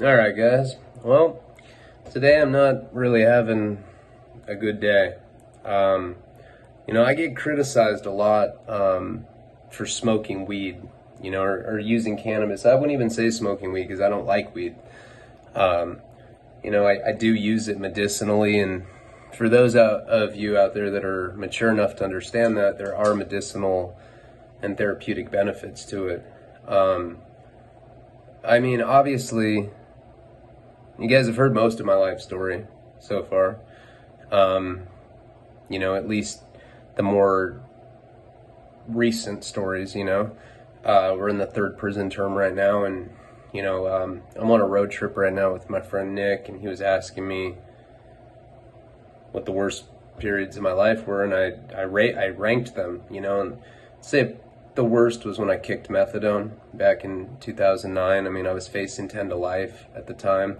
Alright guys, well, today I'm not really having a good day. I get criticized a lot for smoking weed, or using cannabis. I wouldn't even say smoking weed because I don't like weed. I do use it medicinally, and for those of you out there that are mature enough to understand that, there are medicinal and therapeutic benefits to it. Obviously, you guys have heard most of my life story so far. At least the more recent stories, we're in the third prison term right now, and, I'm on a road trip right now with my friend Nick, and he was asking me what the worst periods of my life were, and I ranked them, and say the worst was when I kicked methadone back in 2009. I was facing 10 to life at the time.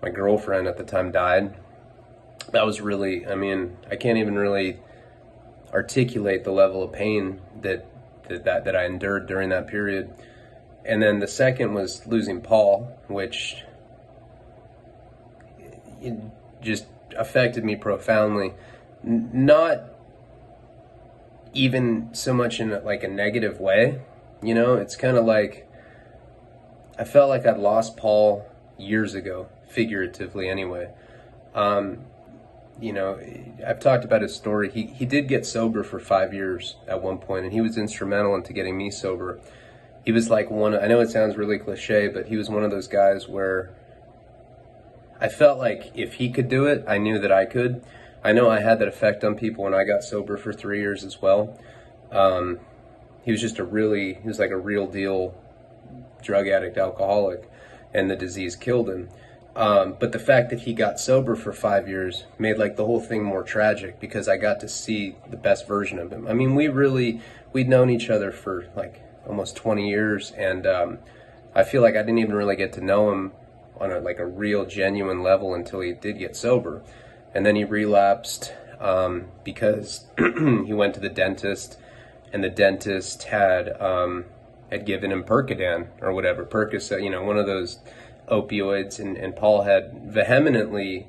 My girlfriend at the time died. That was really, I can't even really articulate the level of pain that I endured during that period. And then the second was losing Paul, which it just affected me profoundly. Not even so much in like a negative way, it's kind of like I felt like I'd lost Paul years ago, figuratively anyway. I've talked about his story. He did get sober for 5 years at one point, and he was instrumental into getting me sober. He was like I know it sounds really cliche, but he was one of those guys where I felt like if he could do it, I knew that I could. I know I had that effect on people when I got sober for 3 years as well. He was like a real deal drug addict, alcoholic, and the disease killed him. But the fact that he got sober for 5 years made like the whole thing more tragic, because I got to see the best version of him. We'd known each other for like almost 20 years, and I feel like I didn't even really get to know him on a real genuine level until he did get sober. And then he relapsed because he went to the dentist, and the dentist had given him Percodan or whatever, Percocet, one of those opioids, and Paul had vehemently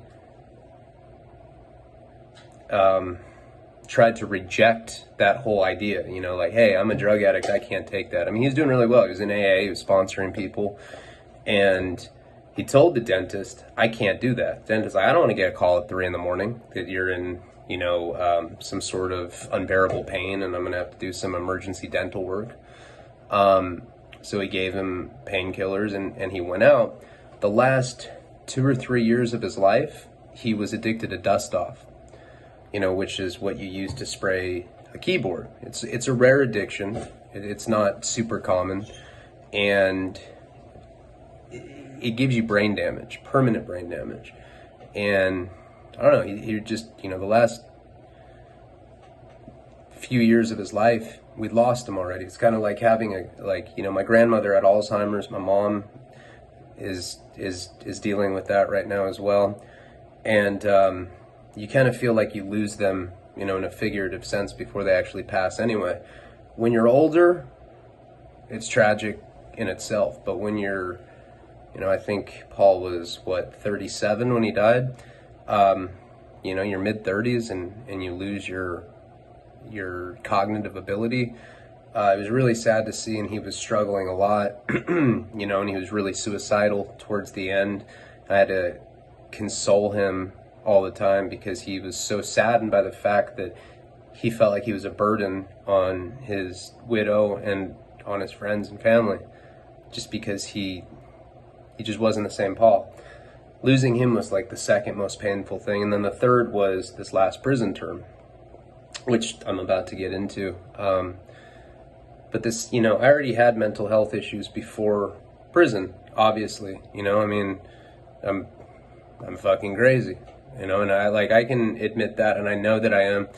tried to reject that whole idea, like, hey, I'm a drug addict, I can't take that. He was doing really well. He was in AA, he was sponsoring people, and he told the dentist, I can't do that. The dentist's like, I don't want to get a call at 3 a.m. that you're in, some sort of unbearable pain, and I'm going to have to do some emergency dental work. So he gave him painkillers, and he went out. The last 2 or 3 years of his life, he was addicted to dust-off, which is what you use to spray a keyboard. It's a rare addiction. It's not super common, and it gives you brain damage, permanent brain damage. And I don't know, he just, the last few years of his life, we'd lost him already. It's kind of like having my grandmother had Alzheimer's. My mom is dealing with that right now as well. And you kind of feel like you lose them, in a figurative sense before they actually pass anyway. When you're older, it's tragic in itself. But when you're, I think Paul was, 37 when he died? Your mid-30s, and you lose your cognitive ability. It was really sad to see, and he was struggling a lot, and he was really suicidal towards the end. I had to console him all the time because he was so saddened by the fact that he felt like he was a burden on his widow and on his friends and family, just because he just wasn't the same Paul. Losing him was like the second most painful thing, and then the third was this last prison term, which I'm about to get into. But this, I already had mental health issues before prison, obviously, I'm fucking crazy, and I can admit that, and I know that I am.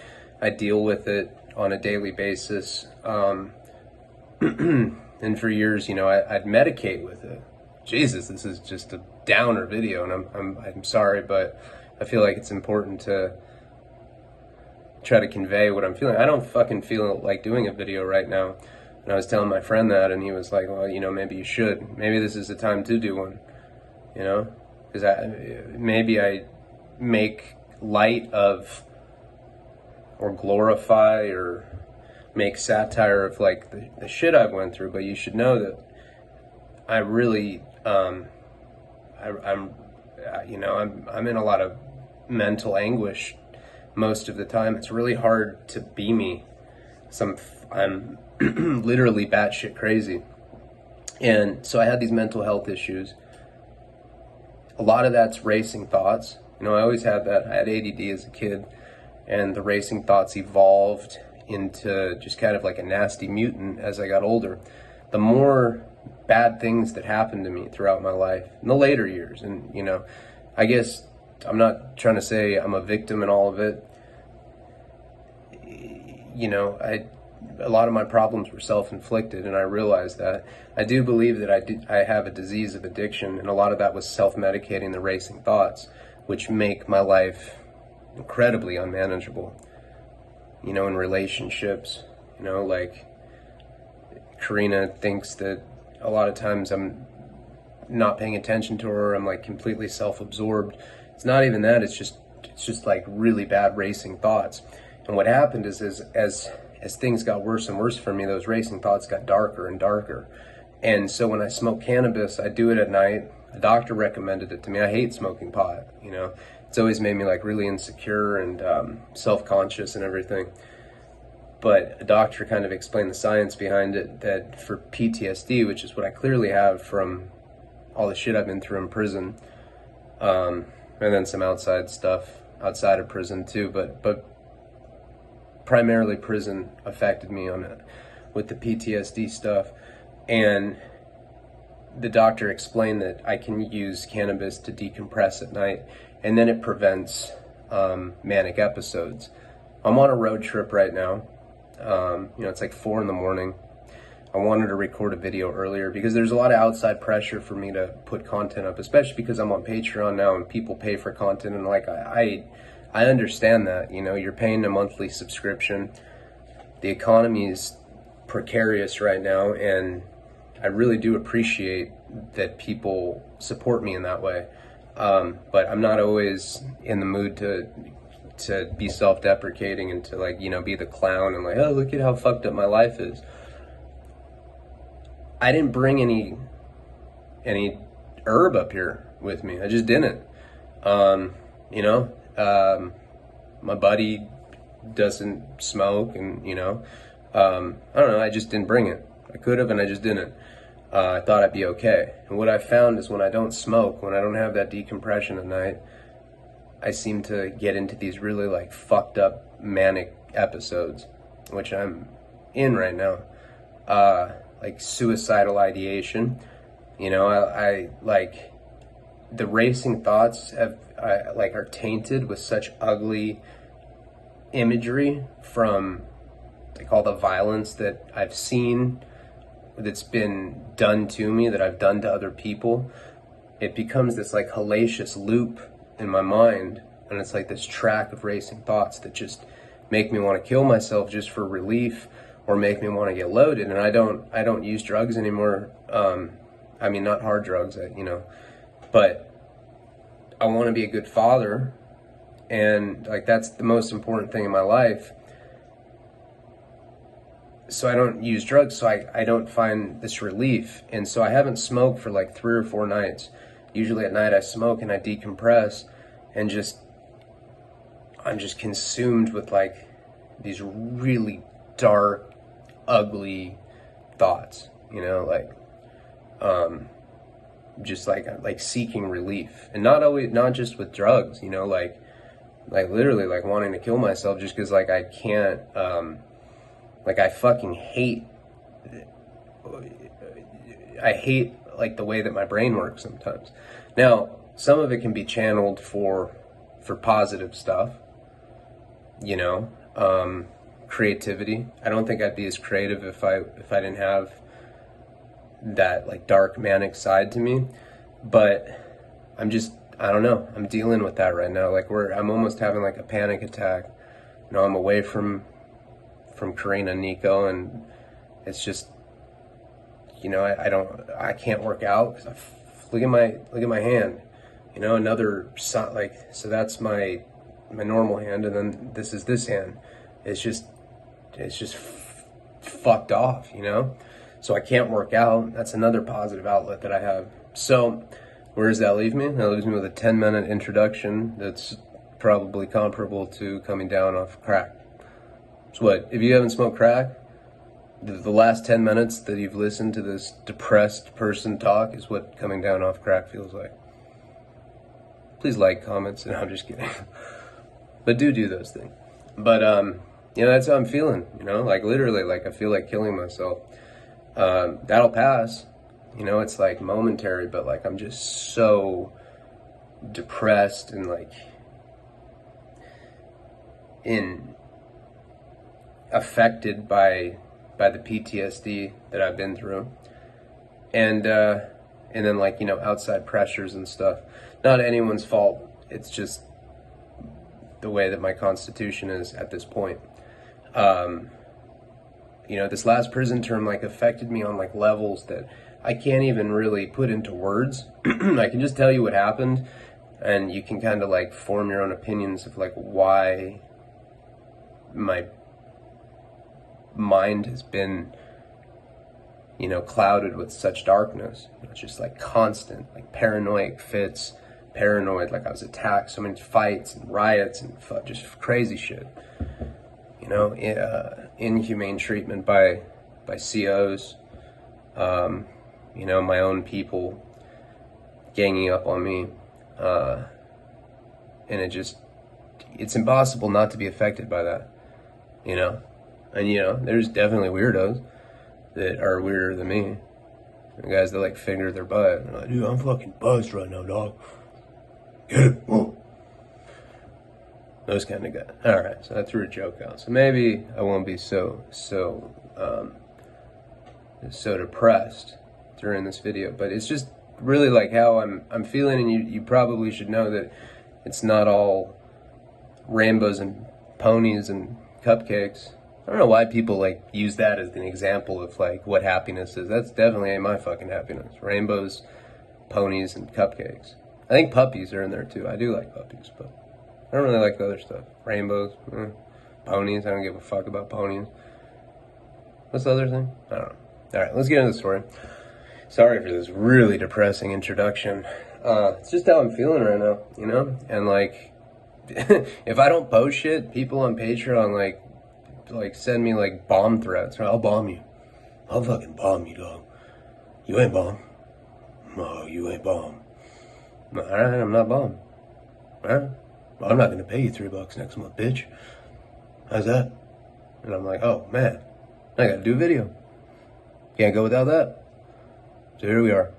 I deal with it on a daily basis. And for years, I'd medicate with it. Jesus, this is just a downer video, and I'm sorry, but I feel like it's important to try to convey what I'm feeling. I don't fucking feel like doing a video right now. And I was telling my friend that, and he was like, well, maybe you should. Maybe this is the time to do one. you know, because maybe I make light of or glorify or make satire of like the shit I've went through, but you should know that I really, I'm in a lot of mental anguish most of the time. It's really hard to be me. I'm literally batshit crazy. And so I had these mental health issues. A lot of that's racing thoughts. You know, I always had that. I had ADD as a kid, and the racing thoughts evolved into just kind of like a nasty mutant as I got older. The more bad things that happened to me throughout my life in the later years, and you know, I guess I'm not trying to say I'm a victim in all of it. You know, a lot of my problems were self-inflicted, and I realized that. I do believe that I have a disease of addiction, and a lot of that was self-medicating the racing thoughts, which make my life incredibly unmanageable. You know, in relationships, you know, like Karina thinks that a lot of times I'm not paying attention to her. I'm like completely self-absorbed. It's not even that. It's just like really bad racing thoughts. And what happened is as things got worse and worse for me, those racing thoughts got darker and darker. And so when I smoke cannabis, I do it at night. The doctor recommended it to me. I hate smoking pot, you know. It's always made me like really insecure and self-conscious and everything. But a doctor kind of explained the science behind it, that for PTSD, which is what I clearly have from all the shit I've been through in prison, and then some outside stuff outside of prison too, but primarily prison affected me with the PTSD stuff. And the doctor explained that I can use cannabis to decompress at night, and then it prevents manic episodes. I'm on a road trip right now. You know, it's like 4 a.m. I wanted to record a video earlier because there's a lot of outside pressure for me to put content up, especially because I'm on Patreon now and people pay for content, and like I understand that, you know, you're paying a monthly subscription. The economy is precarious right now, and I really do appreciate that people support me in that way. But I'm not always in the mood to be self-deprecating and to like, you know, be the clown and like, oh, look at how fucked up my life is. I didn't bring any herb up here with me. I just didn't. You know, my buddy doesn't smoke, and you know, I don't know, I just didn't bring it. I could have, and I just didn't. I thought I'd be okay. And what I found is when I don't smoke, when I don't have that decompression at night, I seem to get into these really like fucked up manic episodes, which I'm in right now. Like suicidal ideation. You know, I like the racing thoughts are tainted with such ugly imagery from like all the violence that I've seen, that's been done to me, that I've done to other people. It becomes this like hellacious loop in my mind, and it's like this track of racing thoughts that just make me want to kill myself just for relief, or make me want to get loaded. And I don't use drugs anymore. I mean, not hard drugs, you know, but I want to be a good father, and like that's the most important thing in my life. So I don't use drugs, so I don't find this relief. And so I haven't smoked for like 3 or 4 nights. Usually at night I smoke and I decompress, and I'm just consumed with like these really dark, ugly thoughts, you know, like just like seeking relief. And not just with drugs, you know, like literally like wanting to kill myself just because like I can't, like I fucking hate like the way that my brain works sometimes. Now, some of it can be channeled for positive stuff, you know, creativity. I don't think I'd be as creative if I didn't have that like dark manic side to me. But I don't know, I'm dealing with that right now. Like I'm almost having like a panic attack. You know, I'm away from Karina and Nico, and it's just, you know, I can't work out because I look at my hand, you know, another like, so that's my normal hand, and then this is this hand. It's just fucked off, you know? So I can't work out. That's another positive outlet that I have. So where does that leave me? That leaves me with a 10-minute introduction that's probably comparable to coming down off crack. So what, if you haven't smoked crack, the last 10 minutes that you've listened to this depressed person talk is what coming down off crack feels like. Please like, comments, and I'm just kidding. But do those things. But, you know, that's how I'm feeling, you know, like literally, like I feel like killing myself. That'll pass, you know, it's like momentary, but like I'm just so depressed and like affected by the PTSD that I've been through, and then like, you know, outside pressures and stuff. Not anyone's fault. It's just the way that my constitution is at this point. You know, this last prison term like affected me on like levels that I can't even really put into words. I can just tell you what happened, and you can kind of like form your own opinions of like why my mind has been, you know, clouded with such darkness. It's just like constant, like paranoid fits, paranoid, like I was attacked, so many fights and riots and just crazy shit. You know, inhumane treatment by COs, you know, my own people ganging up on me, and it's impossible not to be affected by that, you know. And, you know, there's definitely weirdos that are weirder than me. The guys that, like, finger their butt. And like, dude, I'm fucking buzzed right now, dog. Get it? Whoa. Those kind of guys. Alright, so I threw a joke out. So maybe I won't be so depressed during this video. But it's just really, like, how I'm feeling. And you probably should know that it's not all rainbows and ponies and cupcakes. I don't know why people like use that as an example of like what happiness is. That's definitely ain't my fucking happiness. Rainbows, ponies, and cupcakes. I think puppies are in there too. I do like puppies, but I don't really like the other stuff. Rainbows, ponies. I don't give a fuck about ponies. What's the other thing? I don't know. All right, let's get into the story. Sorry for this really depressing introduction. It's just how I'm feeling right now, you know? And like, if I don't post shit, people on Patreon like send me like bomb threats. I'll bomb you. I'll fucking bomb you, dog. You ain't bomb. No, you ain't bomb. All right, I'm not bomb. All right. Well, I'm not gonna pay you $3 next month, bitch. How's that? And I'm like, oh man, I gotta do a video. Can't go without that. So here we are.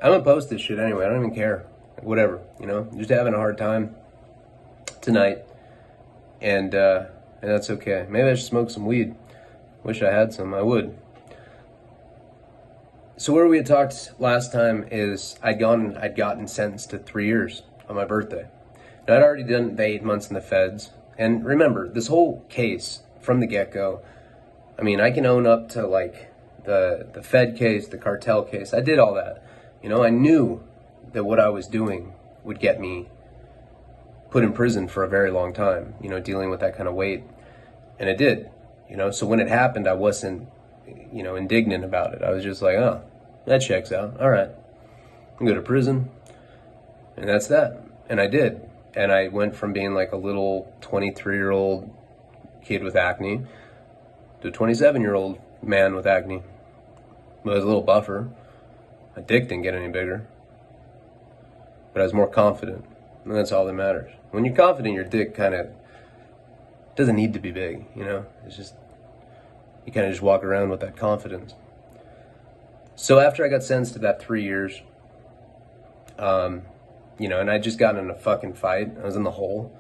I'm gonna post this shit anyway. I don't even care. Whatever, you know. Just having a hard time tonight. And that's okay. Maybe I should smoke some weed. Wish I had some. I would. So where we had talked last time is I'd gotten sentenced to 3 years on my birthday. Now, I'd already done the 8 months in the feds. And remember, this whole case from the get-go, I mean, I can own up to like the Fed case, the cartel case. I did all that. You know, I knew that what I was doing would get me put in prison for a very long time, you know, dealing with that kind of weight. And it did, you know. So when it happened, I wasn't, you know, indignant about it. I was just like, oh, that checks out. All right, I'll go to prison. And that's that. And I did. And I went from being like a little 23-year-old kid with acne to a 27-year-old man with acne. But I was a little buffer. My dick didn't get any bigger. But I was more confident. And that's all that matters. When you're confident, your dick kind of doesn't need to be big, you know? It's just, you kind of just walk around with that confidence. So after I got sentenced to that 3 years, you know, and I just got in a fucking fight. I was in the hole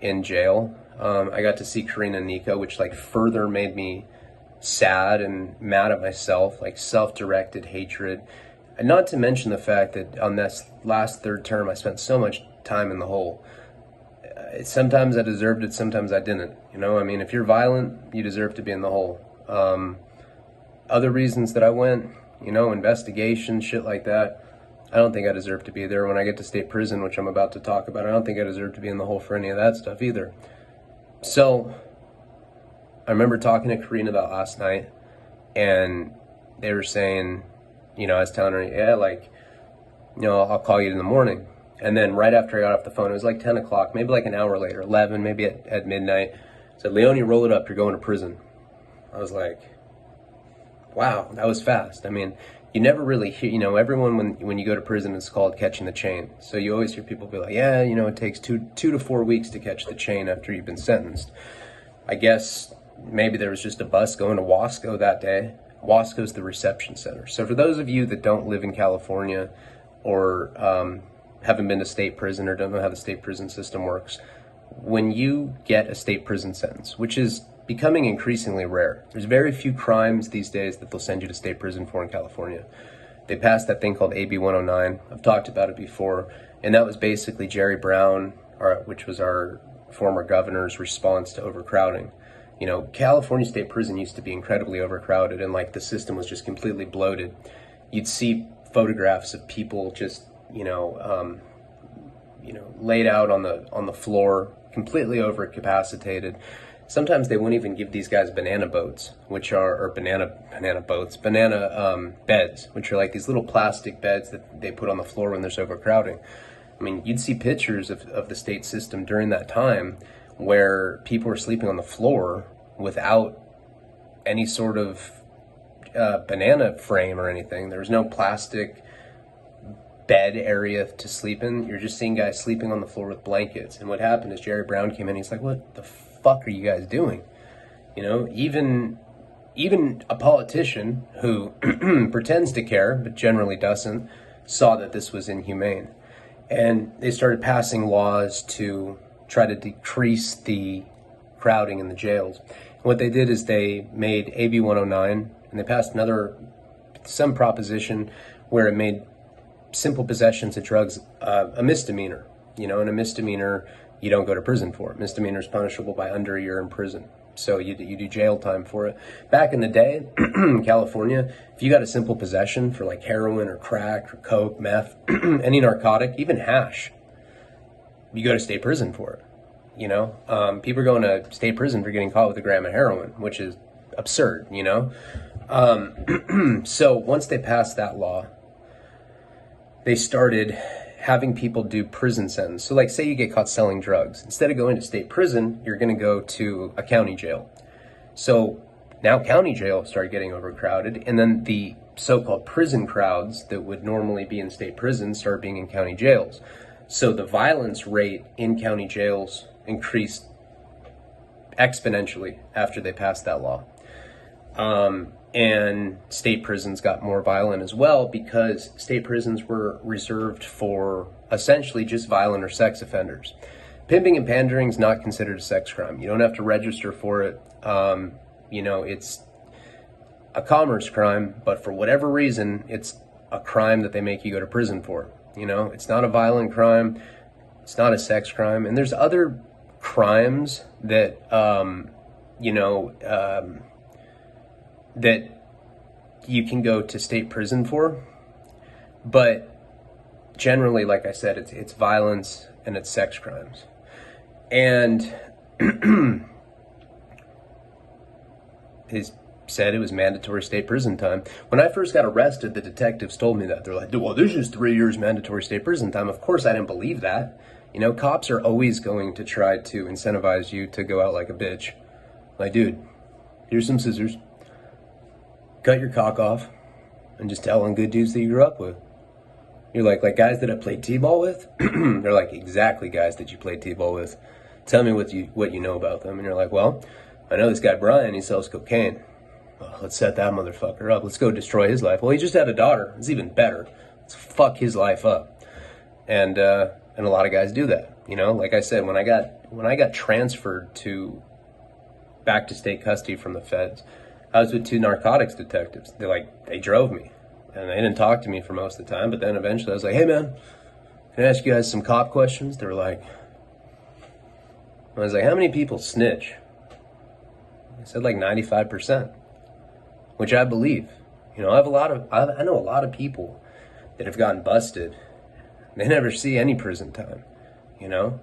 in jail. I got to see Karina and Nico, which like further made me sad and mad at myself, like self-directed hatred. And not to mention the fact that on this last third term, I spent so much time in the hole. Sometimes I deserved it, sometimes I didn't. You know, I mean, if you're violent, you deserve to be in the hole. Other reasons that I went, you know, investigation, shit like that. I don't think I deserve to be there. When I get to state prison, which I'm about to talk about, I don't think I deserve to be in the hole for any of that stuff either. So I remember talking to Karina that last night, and they were saying, you know, I was telling her, yeah, like, you know, I'll call you in the morning. And then right after I got off the phone, it was like 10 o'clock, maybe like an hour later, 11, maybe at midnight, said, Leone, roll it up, you're going to prison. I was like, wow, that was fast. I mean, you never really hear, you know, everyone, when you go to prison, it's called catching the chain. So you always hear people be like, yeah, you know, it takes two to 4 weeks to catch the chain after you've been sentenced. I guess maybe there was just a bus going to Wasco that day. Wasco's the reception center. So for those of you that don't live in California or haven't been to state prison or don't know how the state prison system works, when you get a state prison sentence, which is becoming increasingly rare. There's very few crimes these days that they'll send you to state prison for in California. They passed that thing called AB 109. I've talked about it before, and that was basically Jerry Brown, which was our former governor's response to overcrowding. You know, California State Prison used to be incredibly overcrowded, and like the system was just completely bloated. You'd see photographs of people just, laid out on the floor, completely overcapacitated. Sometimes they wouldn't even give these guys banana boats, which are, or banana beds, which are like these little plastic beds that they put on the floor when there's overcrowding. I mean, you'd see pictures of the state system during that time where people were sleeping on the floor without any sort of banana frame or anything. There was no plastic bed area to sleep in. You're just seeing guys sleeping on the floor with blankets. And what happened is Jerry Brown came in, he's like, what the fuck are you guys doing? You know, even a politician who pretends to care but generally doesn't saw that this was inhumane, and they started passing laws to try to decrease the crowding in the jails. And what they did is they made AB 109, and they passed some proposition where it made simple possessions of drugs a misdemeanor. You know, and a misdemeanor you don't go to prison for. Misdemeanor is punishable by under a year in prison. So you do jail time for it. Back in the day, in California, if you got a simple possession for like heroin or crack or coke, meth, any narcotic, even hash, you go to state prison for it. You know, people are going to state prison for getting caught with a gram of heroin, which is absurd, you know. So once they passed that law, they started having people do prison sentence. So like say you get caught selling drugs, instead of going to state prison, you're going to go to a county jail. So now county jail started getting overcrowded, and then the so-called prison crowds that would normally be in state prisons started being in county jails. So the violence rate in county jails increased exponentially after they passed that law. And state prisons got more violent as well, because state prisons were reserved for essentially just violent or sex offenders. Pimping and pandering is not considered a sex crime. You don't have to register for it. You know, it's a commerce crime, but for whatever reason, it's a crime that they make you go to prison for. You know, it's not a violent crime. It's not a sex crime. And there's other crimes that, that you can go to state prison for, but generally, like I said, it's violence and it's sex crimes. And he said it was mandatory state prison time. When I first got arrested, the detectives told me that. They're like, well, there's just 3 years mandatory state prison time. Of course, I didn't believe that. You know, cops are always going to try to incentivize you to go out like a bitch. Like, dude, here's some scissors. Cut your cock off and just tell on good dudes that you grew up with. You're like guys that I played t-ball with? They're like, exactly guys that you played t-ball with. Tell me what you know about them. And you're like, well, I know this guy Brian, he sells cocaine. Well, let's set that motherfucker up. Let's go destroy his life. Well, he just had a daughter. It's even better. Let's fuck his life up. And a lot of guys do that. You know, like I said, when I got transferred back to state custody from the feds, I was with 2 narcotics detectives. They drove me, and they didn't talk to me for most of the time, but then eventually I was like, hey man, can I ask you guys some cop questions? They were like, I was like, how many people snitch? I said like 95%, which I believe. You know, I know a lot of people that have gotten busted. They never see any prison time, you know?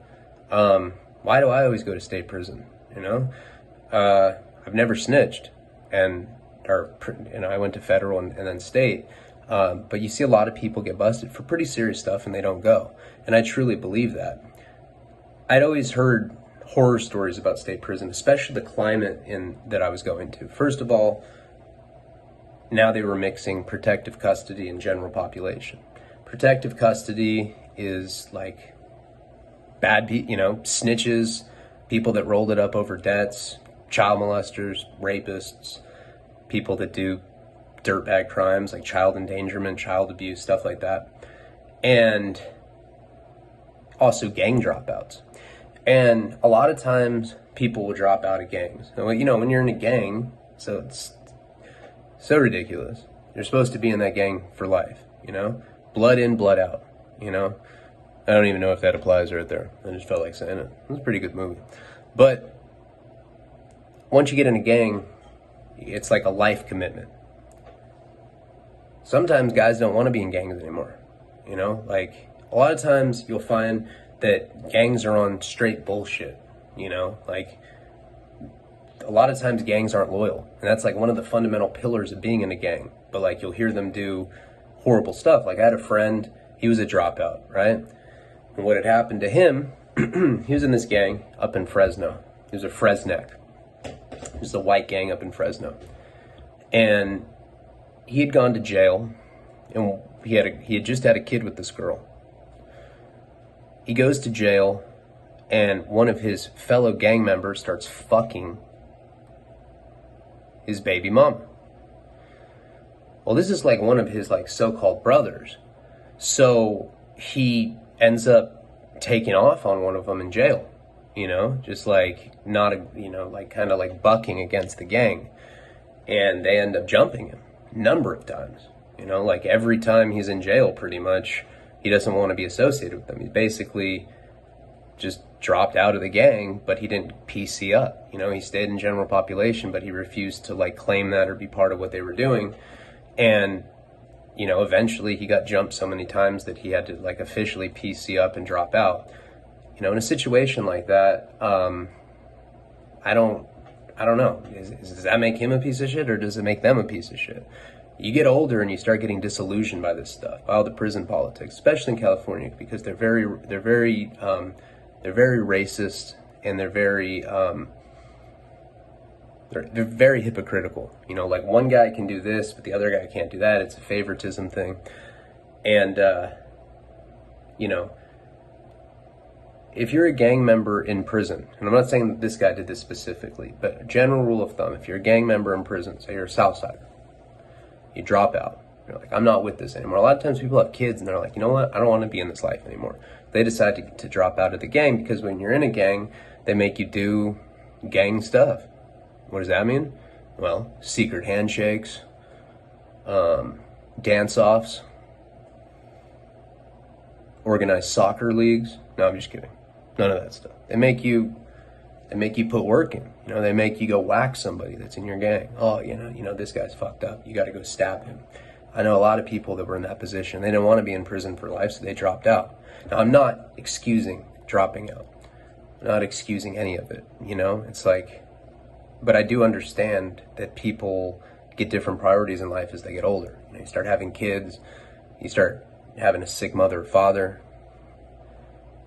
Why do I always go to state prison, you know? I've never snitched, I went to federal and then state. But you see a lot of people get busted for pretty serious stuff and they don't go. And I truly believe that. I'd always heard horror stories about state prison, especially the climate that I was going to. First of all, now they were mixing protective custody and general population. Protective custody is like bad people, you know, snitches, people that rolled it up over debts, child molesters, rapists, people that do dirtbag crimes like child endangerment, child abuse, stuff like that. And also gang dropouts. And a lot of times people will drop out of gangs. You know, when you're in a gang, so it's so ridiculous. You're supposed to be in that gang for life, you know? Blood in, blood out, you know? I don't even know if that applies right there. I just felt like saying it. It was a pretty good movie. But once you get in a gang, it's like a life commitment. Sometimes guys don't want to be in gangs anymore, you know? Like, a lot of times you'll find that gangs are on straight bullshit, you know? Like, a lot of times gangs aren't loyal. And that's like one of the fundamental pillars of being in a gang. But like, you'll hear them do horrible stuff. Like, I had a friend, he was a dropout, right? And what had happened to him, he was in this gang up in Fresno. He was a Fresneck. It was the white gang up in Fresno. And he had gone to jail, and he had just had a kid with this girl. He goes to jail, and one of his fellow gang members starts fucking his baby mama. Well, this is like one of his like so-called brothers. So he ends up taking off on one of them in jail, you know, just like like kind of like bucking against the gang. And they end up jumping him a number of times, you know, like every time he's in jail, pretty much, he doesn't want to be associated with them. He basically just dropped out of the gang, but he didn't PC up. You know, he stayed in general population, but he refused to like claim that or be part of what they were doing. And, you know, eventually he got jumped so many times that he had to like officially PC up and drop out. You know, in a situation like that, I don't know. Does that make him a piece of shit, or does it make them a piece of shit? You get older and you start getting disillusioned by this stuff, by all the prison politics, especially in California, because they're very racist, and they're very hypocritical. You know, like one guy can do this, but the other guy can't do that. It's a favoritism thing. And, you know, if you're a gang member in prison, and I'm not saying that this guy did this specifically, but a general rule of thumb, if you're a gang member in prison, say you're a Southsider, you drop out. You're like, I'm not with this anymore. A lot of times people have kids and they're like, you know what? I don't want to be in this life anymore. They decide to drop out of the gang because when you're in a gang, they make you do gang stuff. What does that mean? Well, secret handshakes, dance-offs, organized soccer leagues. No, I'm just kidding. None of that stuff. They make you put work in. You know, they make you go whack somebody that's in your gang. Oh, you know, this guy's fucked up. You got to go stab him. I know a lot of people that were in that position. They didn't want to be in prison for life, so they dropped out. Now, I'm not excusing dropping out. I'm not excusing any of it. You know, it's like, but I do understand that people get different priorities in life as they get older. You know, you start having kids, you start having a sick mother or father.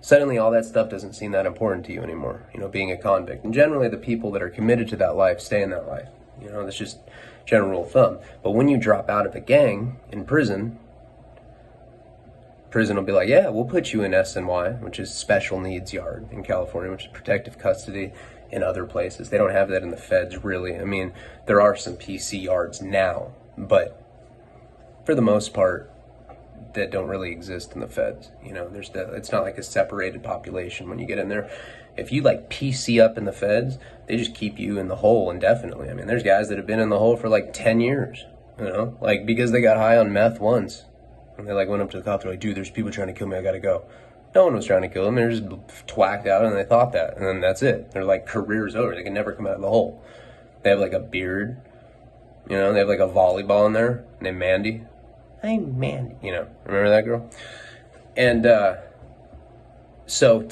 Suddenly all that stuff doesn't seem that important to you anymore, you know, being a convict. And generally the people that are committed to that life stay in that life. You know, that's just general rule of thumb. But when you drop out of a gang in prison will be like, yeah, we'll put you in SNY, which is special needs yard in California, which is protective custody in other places. They don't have that in the feds, really. I mean, there are some PC yards now, but for the most part, that don't really exist in the feds. You know, it's not like a separated population when you get in there. If you like PC up in the feds, they just keep you in the hole indefinitely. I mean, there's guys that have been in the hole for like 10 years, you know, like because they got high on meth once. And they like went up to the cops, they're like, dude, there's people trying to kill me, I gotta go. No one was trying to kill them, they're just twacked out and they thought that, and then that's it. Their like career's over, they can never come out of the hole. They have like a beard, You know, they have like a volleyball in there named Mandy. Hey, Mandy. You know, remember that girl? And so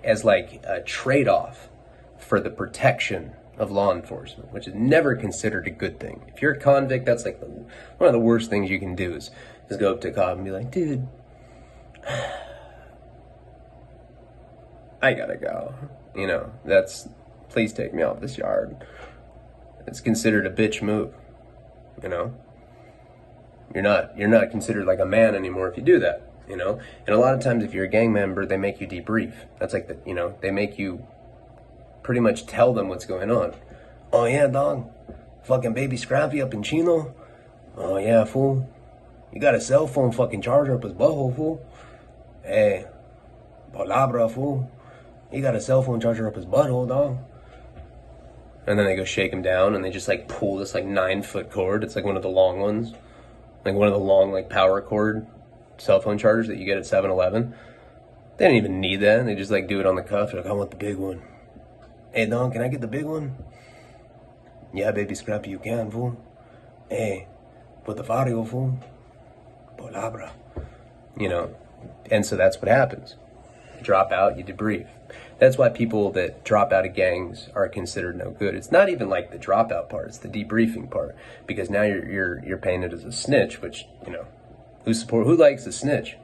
as like a trade-off for the protection of law enforcement, which is never considered a good thing. If you're a convict, that's like one of the worst things you can do is go up to a cop and be like, dude, I gotta go. You know, please take me off this yard. It's considered a bitch move. You know, you're not considered like a man anymore if you do that. You know, and a lot of times if you're a gang member, they make you debrief. That's like they make you pretty much tell them what's going on. Oh yeah, dog, fucking baby Scrappy up in Chino. Oh yeah, fool, you got a cell phone fucking charger up his butthole, fool. Hey, palabra, fool, you got a cell phone charger up his butthole, dog. And then they go shake him down, and they just like pull this like 9-foot cord. It's like one of the long ones, like one of the long like power cord cell phone chargers that you get at 7-Eleven. They don't even need that. They just like do it on the cuff. They're like, I want the big one. Hey, Don, can I get the big one? Yeah, baby Scrappy, you can, fool. Hey, put the vario, fool. Palabra. You know, and so that's what happens. You drop out, you debrief. That's why people that drop out of gangs are considered no good. It's not even like the dropout part, it's the debriefing part. Because now you're painted as a snitch, which, you know, who likes a snitch?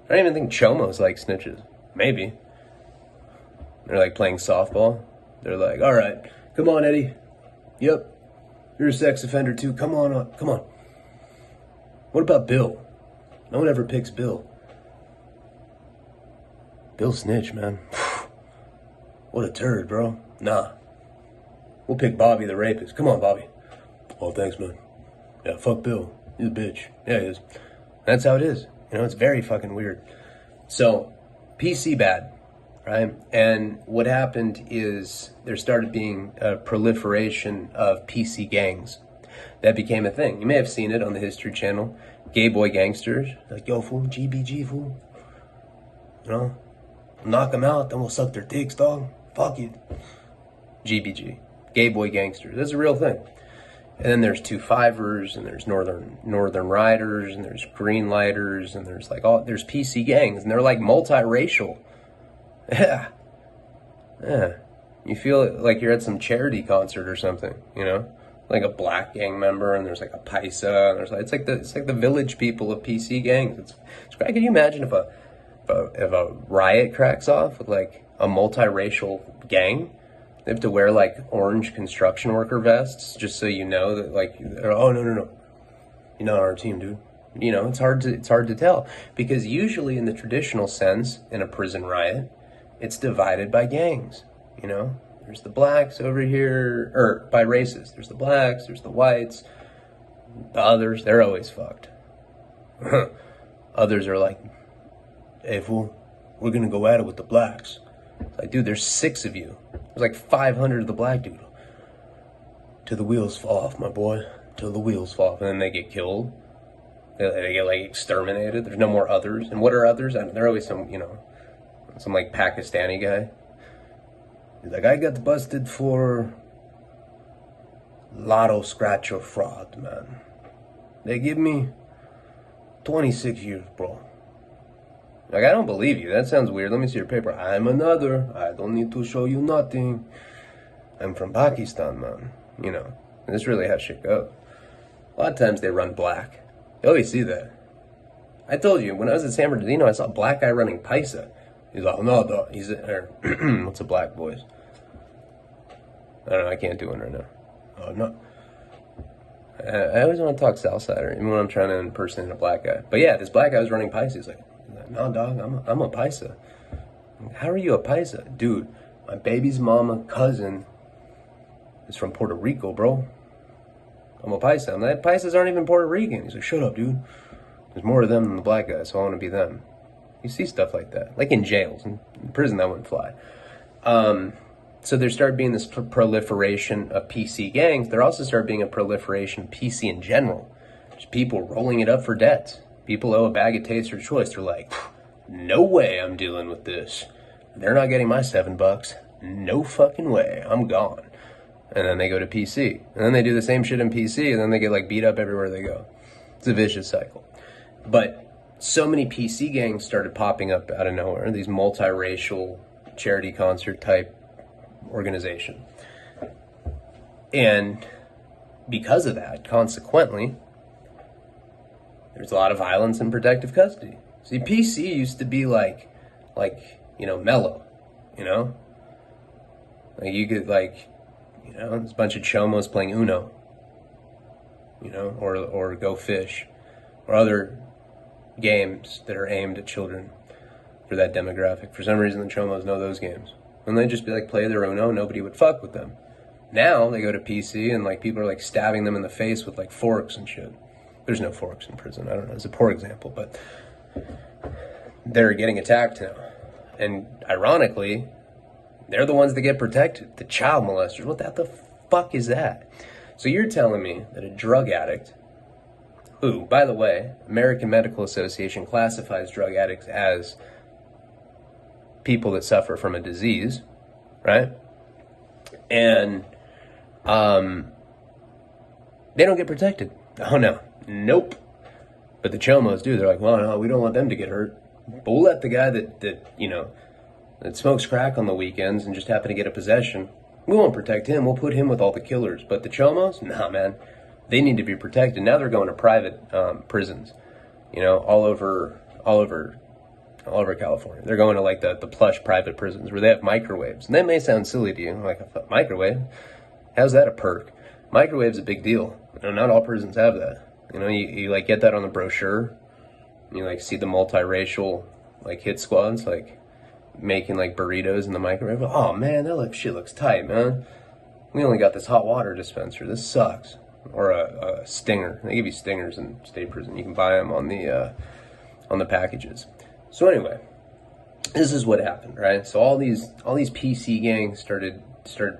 I don't even think chomos like snitches. Maybe. They're like playing softball. They're like, all right, come on, Eddie. Yep, you're a sex offender too. Come on, come on. What about Bill? No one ever picks Bill. Bill snitch, man. What a turd, bro. Nah. We'll pick Bobby the rapist. Come on, Bobby. Oh, thanks, man. Yeah, fuck Bill. He's a bitch. Yeah, he is. That's how it is. You know, it's very fucking weird. So, PC bad, right? And what happened is there started being a proliferation of PC gangs. That became a thing. You may have seen it on the History Channel. Gay boy gangsters. Like, yo, fool, GBG, fool. You know? Knock them out, then we'll suck their dicks, dog. Fuck you. GBG. Gay boy gangsters. That's a real thing. And then there's 2-5ers, and there's Northern Riders, and there's Green Lighters, and there's like there's PC gangs, and they're like multiracial. Yeah. Yeah. You feel like you're at some charity concert or something, you know? Like a black gang member, and there's like a paisa, and it's like the village people of PC gangs. It's great. Can you imagine if a riot cracks off with like a multiracial gang? They have to wear like orange construction worker vests just so you know that like, oh no, you're not on our team, dude. You know, it's hard to tell because usually in the traditional sense in a prison riot, it's divided by gangs. You know, there's the blacks over here, or by races. There's the blacks, there's the whites, the others. They're always fucked. Others are like, hey fool, we're gonna go at it with the blacks. It's like, dude, there's 6 of you. There's like 500 of the black dude. Till the wheels fall off, my boy. Till the wheels fall off. And then they get killed. They get like exterminated. There's no more others. And what are others? They're always some, you know, some like Pakistani guy. He's like, I got busted for lotto scratch or fraud, man. They give me 26 years, bro. Like, I don't believe you. That sounds weird. Let me see your paper. I'm another. I don't need to show you nothing. I'm from Pakistan, man. You know, this is really how shit goes. A lot of times they run black. You always see that. I told you, when I was at San Bernardino, I saw a black guy running paisa. He's like, no, dog. What's a black voice? I don't know. I can't do one right now. Oh, no. I always want to talk Southsider, even when I'm trying to impersonate a black guy. But yeah, this black guy was running paisa. He's like, no, dog, I'm a paisa. How are you a paisa? Dude, my baby's mama cousin is from Puerto Rico, bro. I'm a paisa. I'm like, paisas aren't even Puerto Rican. He's like, shut up, dude. There's more of them than the black guys, so I want to be them. You see stuff like that. Like in jails. In prison, that wouldn't fly. So there started being this proliferation of PC gangs. There also started being a proliferation of PC in general. Just people rolling it up for debts. People owe a bag of Taster Choice. They're like, no way I'm dealing with this. They're not getting my $7. No fucking way. I'm gone. and then they go to PC, and then they do the same shit in PC, and then they get like beat up everywhere they go. It's a vicious cycle. But so many PC gangs started popping up out of nowhere, these multiracial charity concert type organization. And because of that, consequently, there's a lot of violence in protective custody. See, PC used to be like, mellow, Like you could there's a bunch of chomos playing Uno, or Go Fish, or other games that are aimed at children for that demographic. For some reason, the chomos know those games. And they'd just be like, play their Uno, nobody would fuck with them. Now they go to PC and people are stabbing them in the face with forks and shit. There's no forks in prison. I don't know. It's a poor example, but they're getting attacked now. And ironically, they're the ones that get protected. The child molesters. What the fuck is that? So you're telling me that a drug addict, who, by the way, American Medical Association classifies drug addicts as people that suffer from a disease, right? And they don't get protected. Oh no. Nope. But the chomos do. They're like, well, no, we don't want them to get hurt. But we'll let the guy that smokes crack on the weekends and just happen to get a possession, we won't protect him. We'll put him with all the killers. But the chomos, nah, man, they need to be protected. Now they're going to private prisons, all over California. They're going to the plush private prisons where they have microwaves. And that may sound silly to you, like a microwave. How's that a perk? Microwave's a big deal. Not all prisons have that. You get that on the brochure. You see the multiracial hit squads making burritos in the microwave. Oh man, that shit looks tight, man. We only got this hot water dispenser. This sucks. Or a stinger. They give you stingers in state prison. You can buy them on the packages. So anyway, this is what happened, right? So all these PC gangs started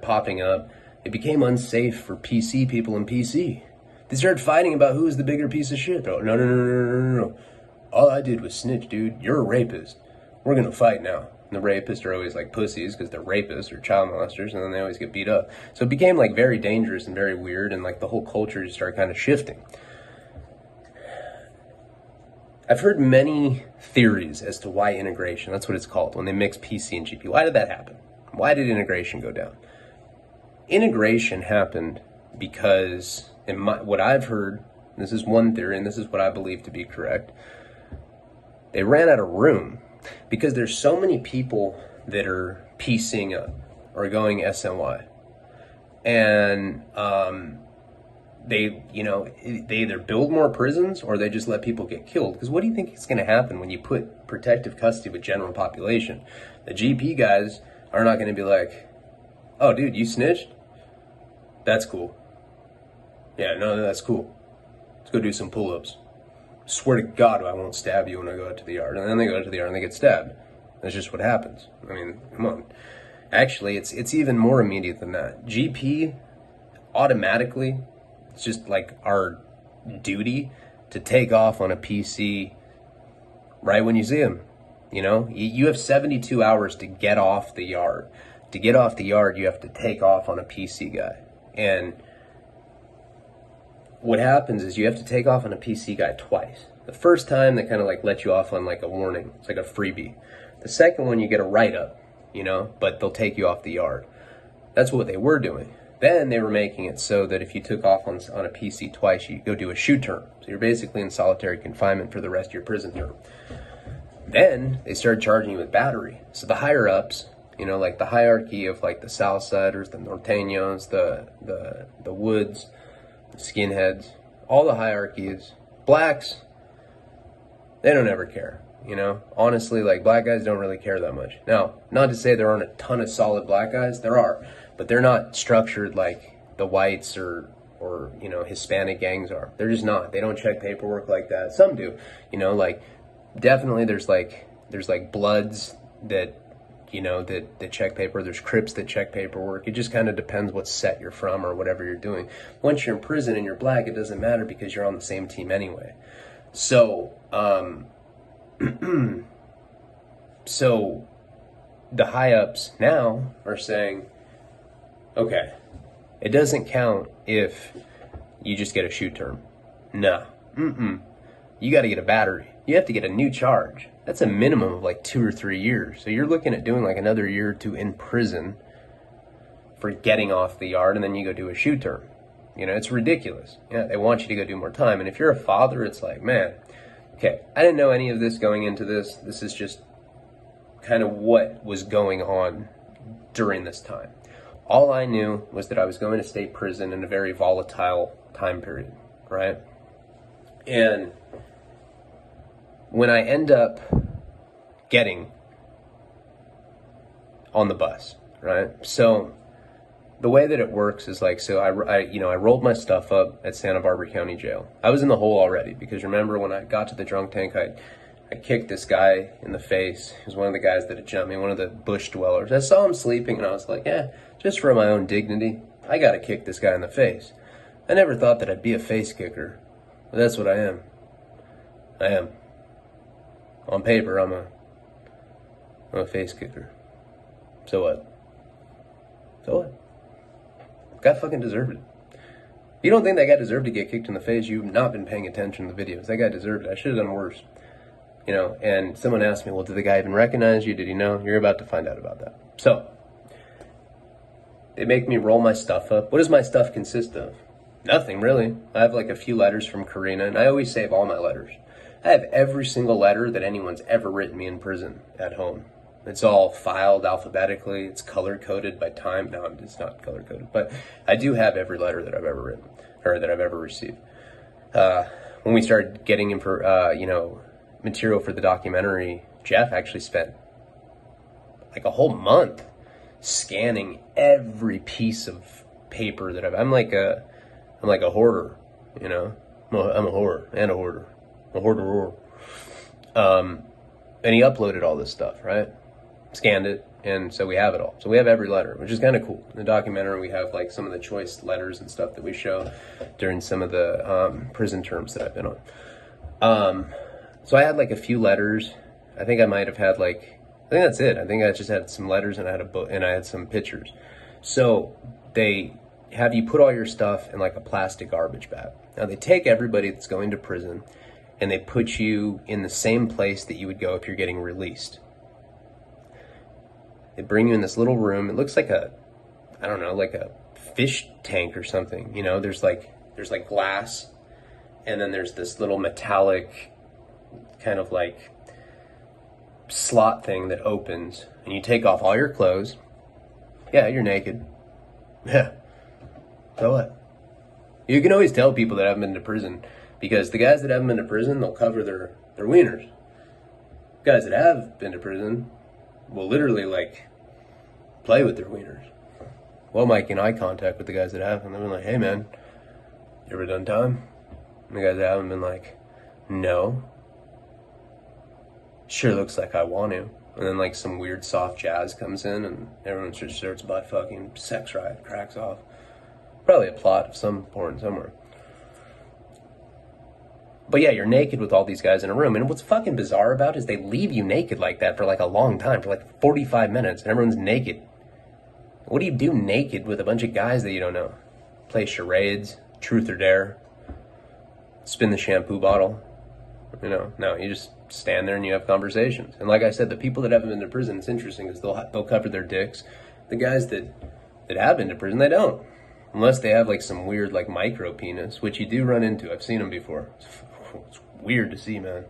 popping up. It became unsafe for PC people in PC. They started fighting about who was the bigger piece of shit. They're like, no. All I did was snitch, dude. You're a rapist. We're gonna fight now. And the rapists are always pussies because they're rapists or child molesters, and then they always get beat up. So it became very dangerous and very weird, and the whole culture just started kind of shifting. I've heard many theories as to why integration, that's what it's called, when they mix PC and GP. Why did that happen? Why did integration go down? Integration happened because, what I've heard, this is one theory, and this is what I believe to be correct, they ran out of room because there's so many people that are piecing up or going SNY. And they either build more prisons or they just let people get killed. Because what do you think is going to happen when you put protective custody with general population? The GP guys are not going to be like, oh, dude, you snitched? That's cool. Yeah, no, that's cool. Let's go do some pull-ups. Swear to God, I won't stab you when I go out to the yard. And then they go out to the yard and they get stabbed. That's just what happens. I mean, come on. Actually, it's even more immediate than that. GP, automatically, it's just our duty to take off on a PC right when you see him. You have 72 hours to get off the yard. To get off the yard, you have to take off on a PC guy. And what happens is you have to take off on a PC guy twice. The first time, they kind of let you off on a warning. It's like a freebie. The second one, you get a write-up, but they'll take you off the yard. That's what they were doing. Then they were making it so that if you took off on a PC twice, you go do a shoot term. So you're basically in solitary confinement for the rest of your prison term. Then they started charging you with battery. So the higher ups, the hierarchy of the Southsiders, the Norteños, the Woods, the skinheads, all the hierarchies, blacks, they don't ever care. Honestly, black guys don't really care that much. Now, not to say there aren't a ton of solid black guys, there are, but they're not structured like the whites or Hispanic gangs are. They're just not. They don't check paperwork like that. Some do, definitely there's Bloods that that check paper. There's Crips that check paperwork. It just kind of depends what set you're from or whatever you're doing. Once you're in prison and you're black, it doesn't matter because you're on the same team anyway. So, so the high ups now are saying, okay, It doesn't count if you just get a shoot term. No. You got to get a battery. You have to get a new charge. That's a minimum of like 2 or 3 years. So you're looking at doing like another year or two in prison for getting off the yard, and then you go do a shoot term. You know, it's ridiculous. Yeah, they want you to go do more time. And if you're a father, it's like, man, okay, I didn't know any of this going into this. This is just kind of what was going on during this time. All I knew was that I was going to state prison in a very volatile time period, right? And when I end up getting on the bus, right? So the way that it works is like, so I rolled my stuff up at Santa Barbara County Jail. I was in the hole already because remember when I got to the drunk tank, I kicked this guy in the face. He was one of the guys that had jumped me, one of the bush dwellers. I saw him sleeping and I was like, yeah, just for my own dignity, I gotta kick this guy in the face. I never thought that I'd be a face kicker, but that's what I am. I am. On paper, I'm a face kicker. So what? So what? Guy fucking deserved it. If you don't think that guy deserved to get kicked in the face, you've not been paying attention to the videos. That guy deserved it. I should have done worse. You know, and someone asked me, well, did the guy even recognize you? Did he know? You're about to find out about that. So, they make me roll my stuff up. What does my stuff consist of? Nothing, really. I have like a few letters from Karina, and I always save all my letters. I have every single letter that anyone's ever written me in prison at home. It's all filed alphabetically. It's color-coded by time. No, it's not color-coded, but I do have every letter that I've ever written, or that I've ever received. When we started getting in for, material for the documentary, Jeff actually spent like a whole month scanning every piece of paper that I'm like a hoarder, you know. I'm a hoarder and a hoarder. A hoarder. And he uploaded all this stuff, right? Scanned it, and so we have it all. So we have every letter, which is kind of cool. In the documentary, we have like some of the choice letters and stuff that we show during some of the prison terms that I've been on. So I had like a few letters. I think I might have had I think that's it. I think I just had some letters and I had a book and I had some pictures. So they have you put all your stuff in like a plastic garbage bag. Now they take everybody that's going to prison and they put you in the same place that you would go if you're getting released. They bring you in this little room. It looks like like a fish tank or something. You know, there's like glass, and then there's this little metallic kind of like slot thing that opens, and you take off all your clothes. Yeah, you're naked. Yeah. So what? You can always tell people that haven't been to prison, because the guys that haven't been to prison, they'll cover their wieners. Guys that have been to prison will literally like play with their wieners. Well, making eye contact with the guys that have, and they're like, hey man, you ever done time? And the guys that haven't been like, no. Sure looks like I want to. And then like some weird soft jazz comes in and everyone just starts butt fucking, sex riot cracks off. Probably a plot of some porn somewhere. But yeah, you're naked with all these guys in a room. And what's fucking bizarre about it is they leave you naked like that for like a long time, for like 45 minutes, and everyone's naked. What do you do naked with a bunch of guys that you don't know? Play charades, truth or dare, spin the shampoo bottle. You know, no, you just stand there and you have conversations. And like I said, the people that haven't been to prison, it's interesting because they'll cover their dicks. The guys that have been to prison, they don't. Unless they have like some weird like micro penis, which you do run into. I've seen them before. It's weird to see, man.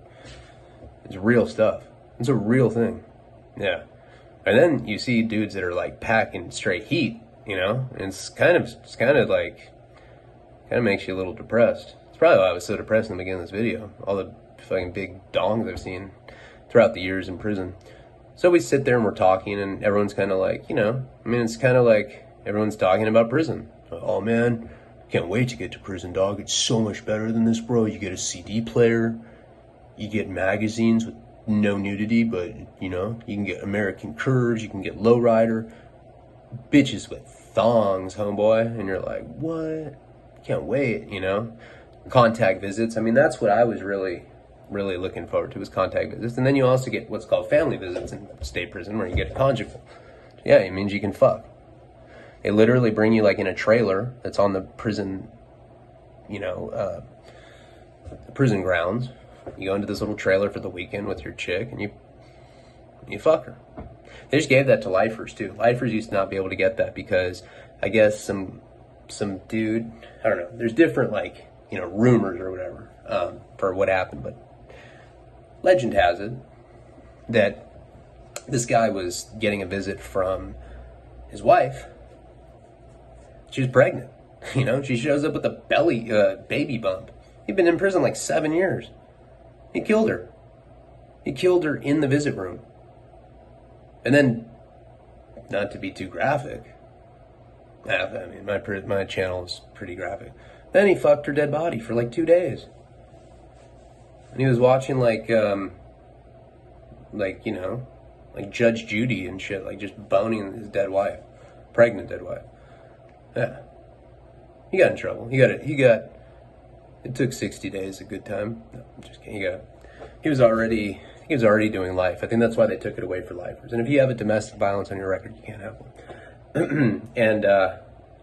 It's real stuff. It's a real thing. Yeah. And then you see dudes that are like packing straight heat, you know? And it's kind of makes you a little depressed. It's probably why I was so depressed in the beginning of this video. All the fucking big dongs I've seen throughout the years in prison. So we sit there and we're talking, and everyone's kind of like, you know, I mean, it's kind of like everyone's talking about prison. Oh man, can't wait to get to prison, dog. It's so much better than this, bro. You get a CD player, you get magazines with no nudity, but you know, you can get American Curves, you can get Lowrider, bitches with thongs, homeboy, and you're like, what? Can't wait, you know? Contact visits. I mean, that's what I was really looking forward to, was contact visits. And then you also get what's called family visits in state prison, where you get a conjugal. Yeah, it means you can fuck. They literally bring you like in a trailer that's on the prison, prison grounds. You go into this little trailer for the weekend with your chick, and you fuck her. They just gave that to lifers too. Lifers used to not be able to get that because I guess some dude, I don't know. There's different rumors or whatever for what happened, but legend has it that this guy was getting a visit from his wife. She was pregnant. She shows up with a baby bump. He'd been in prison like 7 years. He killed her. He killed her in the visit room. And then, not to be too graphic, I mean, my channel is pretty graphic. Then he fucked her dead body for like 2 days. And he was watching like Judge Judy and shit, like just boning his dead wife, pregnant dead wife. Yeah. He got in trouble. It took 60 days, a good time. No, I'm just kidding. He was already doing life. I think that's why they took it away for lifers. And if you have a domestic violence on your record, you can't have one. and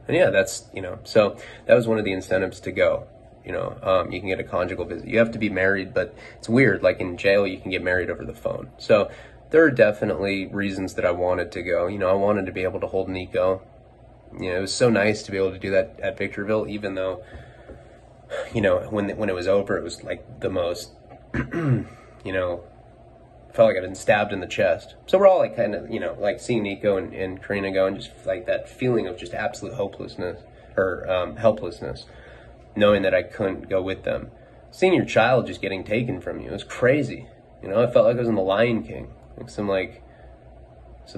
yeah, that's, so that was one of the incentives to go. You can get a conjugal visit. You have to be married, but it's weird. Like in jail, you can get married over the phone. So there are definitely reasons that I wanted to go. I wanted to be able to hold Nico. It was so nice to be able to do that at Victorville, even though, when it was over, it was like the most, felt like I'd been stabbed in the chest. So we're all like kind of, like seeing Nico and Karina go, and just like that feeling of just absolute hopelessness or helplessness, knowing that I couldn't go with them. Seeing your child just getting taken from you, it was crazy. I felt like I was in The Lion King, like some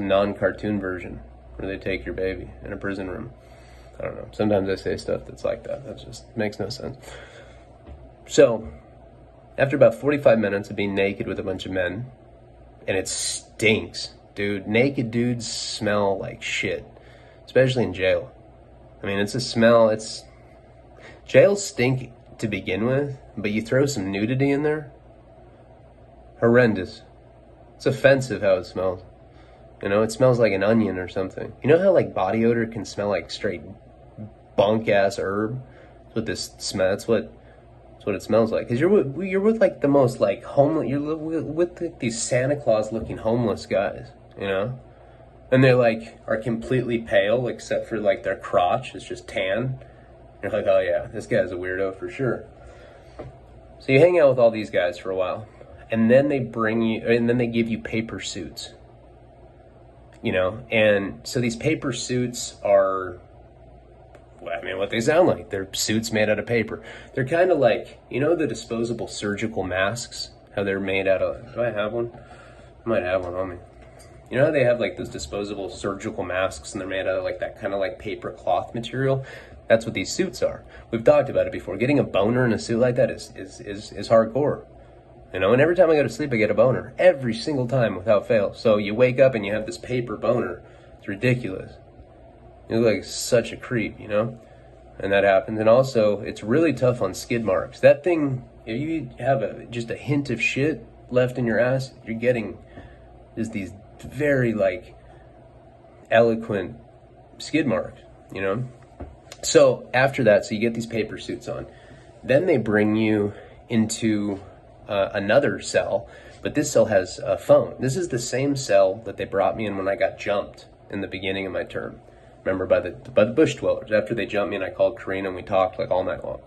non-cartoon version where they take your baby in a prison room. I don't know. Sometimes I say stuff that's like that. That just makes no sense. So, after about 45 minutes of being naked with a bunch of men, and it stinks, dude. Naked dudes smell like shit, especially in jail. I mean, it's a smell. Jails stink to begin with, but you throw some nudity in there, horrendous. It's offensive how it smells. It smells like an onion or something. You know how like body odor can smell like straight bunk ass herb? That's what it smells like. Cause you're with like the most like homeless. You're with like, these Santa Claus looking homeless guys. And they're like are completely pale except for like their crotch is just tan. You're like, oh yeah, this guy's a weirdo for sure. So you hang out with all these guys for a while, and then they give you paper suits. And so these paper suits are, what they sound like. They're suits made out of paper. They're kind of like, the disposable surgical masks, how they're made out of, do I have one? I might have one on me. You know how they have like those disposable surgical masks and they're made out of like that kind of like paper cloth material? That's what these suits are. We've talked about it before. Getting a boner in a suit like that is hardcore. And every time I go to sleep, I get a boner. Every single time without fail. So you wake up and you have this paper boner. It's ridiculous. You look like such a creep, And that happens. And also, it's really tough on skid marks. That thing, if you have just a hint of shit left in your ass, you're getting just these very, eloquent skid marks, So after that, so you get these paper suits on. Then they bring you into another cell, but this cell has a phone. This is the same cell that they brought me in when I got jumped in the beginning of my term. Remember, by the bush dwellers. After they jumped me, and I called Karina, and we talked like all night long.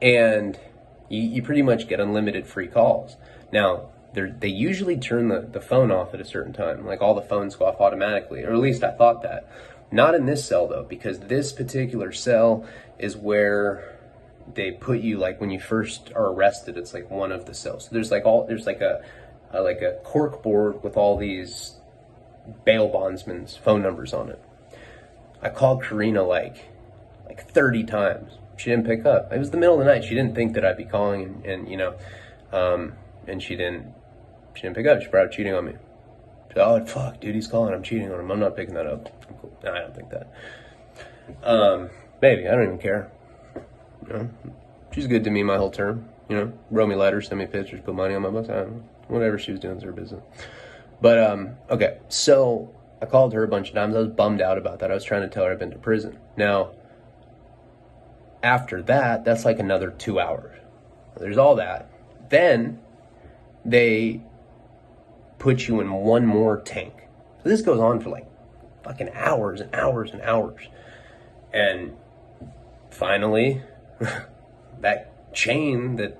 And you pretty much get unlimited free calls. Now, they usually turn the phone off at a certain time. Like all the phones go off automatically, or at least I thought that. Not in this cell though, because this particular cell is where they put you, like when you first are arrested. It's like one of the cells. So there's like a cork board with all these bail bondsmen's phone numbers on it. I called Karina like 30 times. She didn't pick up. It was the middle of the night. She didn't think that I'd be calling, and she didn't pick up. She probably cheating on me. She said, oh fuck, dude, he's calling. I'm cheating on him. I'm not picking that up. I'm cool. No, I don't think that. Maybe I don't even care. She's good to me my whole term. Wrote me letters, sent me pictures, put money on my books. I don't know. Whatever she was doing is her business. But okay, so I called her a bunch of times. I was bummed out about that. I was trying to tell her I've been to prison. Now, after that, that's like another 2 hours. There's all that. Then they put you in one more tank. So this goes on for like fucking hours and hours and hours. And finally, that chain that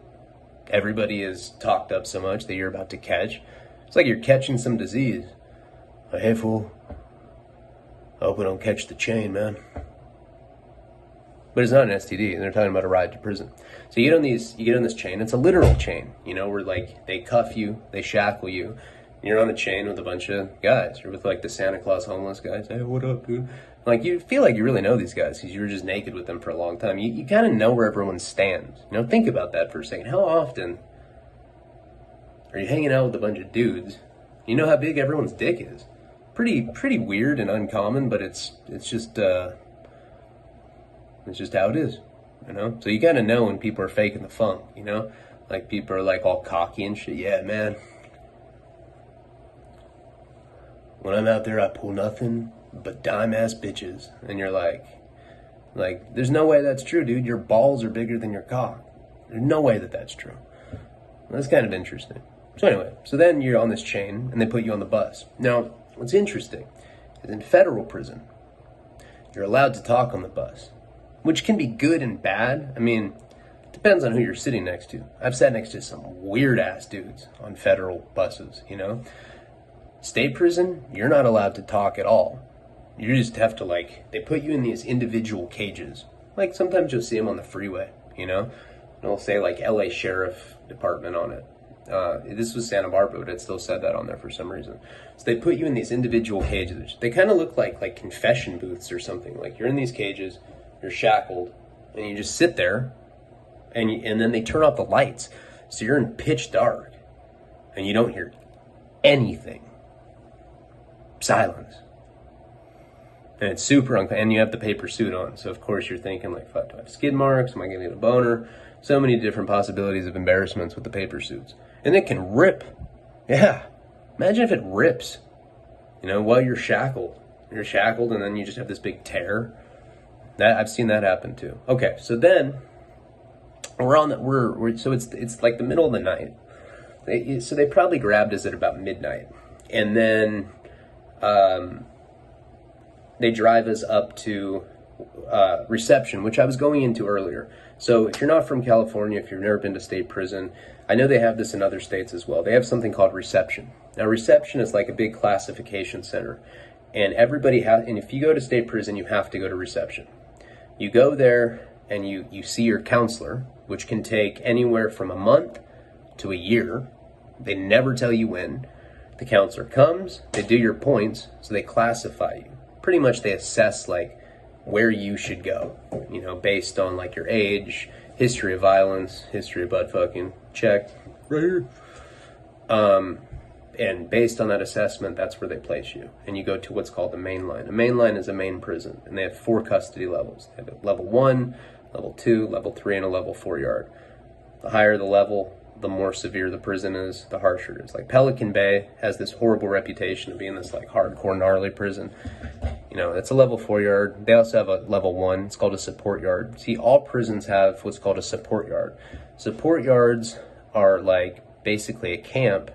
everybody has talked up so much that you're about to catch, it's like you're catching some disease. Like, hey, fool, I hope we don't catch the chain, man. But it's not an STD, and they're talking about a ride to prison. So you get on this chain. It's a literal chain, you know, where like they cuff you, they shackle you, and you're on a chain with a bunch of guys. You're with like the Santa Claus homeless guys. Hey, what up, dude? Like, you feel like you really know these guys because you were just naked with them for a long time. You kind of know where everyone stands. You know, think about that for a second. How often are you hanging out with a bunch of dudes? You know how big everyone's dick is. Pretty weird and uncommon, but it's just how it is, you know? So you kind of know when people are faking the funk, you know? Like, people are like all cocky and shit. Yeah, man. When I'm out there, I pull nothing but dime-ass bitches. And you're like, there's no way that's true, dude. Your balls are bigger than your cock. There's no way that that's true. That's kind of interesting. So anyway, so then you're on this chain, and they put you on the bus. Now, what's interesting is in federal prison, you're allowed to talk on the bus, which can be good and bad. I mean, it depends on who you're sitting next to. I've sat next to some weird-ass dudes on federal buses, you know? State prison, you're not allowed to talk at all. You just have to, like, they put you in these individual cages. Like, sometimes you'll see them on the freeway, you know? And it'll say, like, LA Sheriff Department on it. This was Santa Barbara, but it still said that on there for some reason. So they put you in these individual cages. They kind of look like confession booths or something. Like, you're in these cages, you're shackled, and you just sit there, and then they turn off the lights. So you're in pitch dark, and you don't hear anything. Silence. And it's super and you have the paper suit on. So of course you're thinking, like, fuck, do I have skid marks? Am I gonna get a boner? So many different possibilities of embarrassments with the paper suits. And it can rip. Yeah. Imagine if it rips. You know, while you're shackled. You're shackled and then you just have this big tear. I've seen that happen too. Okay, so then so it's like the middle of the night. So they probably grabbed us at about midnight. And then they drive us up to reception, which I was going into earlier. So if you're not from California, if you've never been to state prison, I know they have this in other states as well. They have something called reception. Now, reception is like a big classification center. And and if you go to state prison, you have to go to reception. You go there and you see your counselor, which can take anywhere from a month to a year. They never tell you when. The counselor comes, they do your points, so they classify you. Pretty much they assess like where you should go, you know, based on like your age, history of violence, history of butt fucking, check, right here. And based on that assessment, that's where they place you. And you go to what's called the main line. A main line is a main prison, and they have 4 custody levels. They have a level 1, level 2, level 3, and a level 4 yard. The higher the level, the more severe the prison is, the harsher it is. Like Pelican Bay has this horrible reputation of being this like hardcore gnarly prison. You know, it's a level 4 yard. They also have a level 1. It's called a support yard. See, all prisons have what's called a support yard. Support yards are like basically a camp,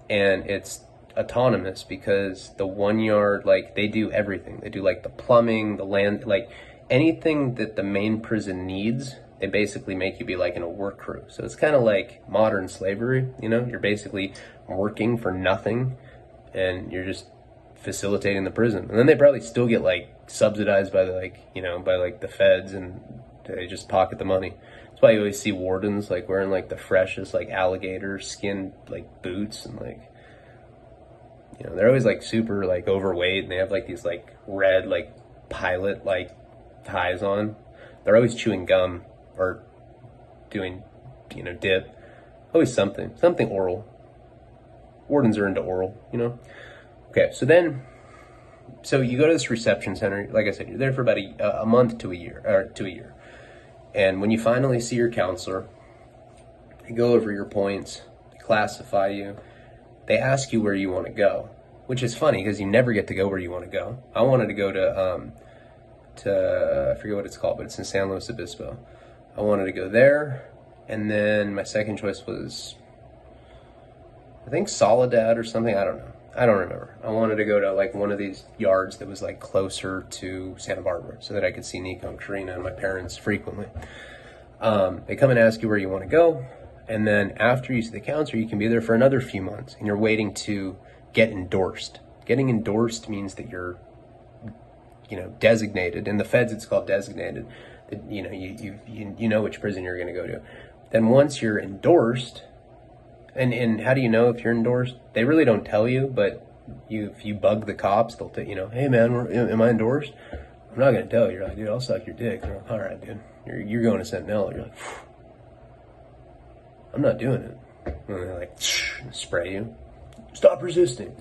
and it's autonomous because the 1 yard, like, they do everything. They do like the plumbing, the land, like anything that the main prison needs. They basically make you be like in a work crew. So it's kind of like modern slavery, you know? You're basically working for nothing, and you're just facilitating the prison. And then they probably still get like subsidized by the the feds, and they just pocket the money. That's why you always see wardens like wearing like the freshest like alligator skin like boots, and like, you know, they're always like super like overweight, and they have like these like red like pilot like ties on. They're always chewing gum or doing, you know, dip. Always something oral. Wardens are into oral, you know? Okay, so you go to this reception center. Like I said, you're there for about a month to a year. And when you finally see your counselor, they go over your points, they classify you, they ask you where you want to go. which is funny because you never get to go where you want to go. I wanted to go to I forget what it's called, but it's in San Luis Obispo. I wanted to go there, and then my second choice was, I think, Soledad or something. I don't know. I don't remember. I wanted to go to like one of these yards that was like closer to Santa Barbara so that I could see Nico and Karina and my parents frequently. They come and ask you where you want to go, and then after you see the counselor, you can be there for another few months, and you're waiting to get endorsed. Getting endorsed means that you're, designated. In the feds, it's called designated. You know which prison you're going to go to. Then once you're endorsed, and how do you know if you're endorsed? They really don't tell you, but if you bug the cops, they'll tell hey man, am I endorsed? I'm not going to tell you. You're like, dude, I'll suck your dick. They're like, all right, dude, you're going to Centinela. You're like, phew. I'm not doing it. And they're like, spray you. Stop resisting,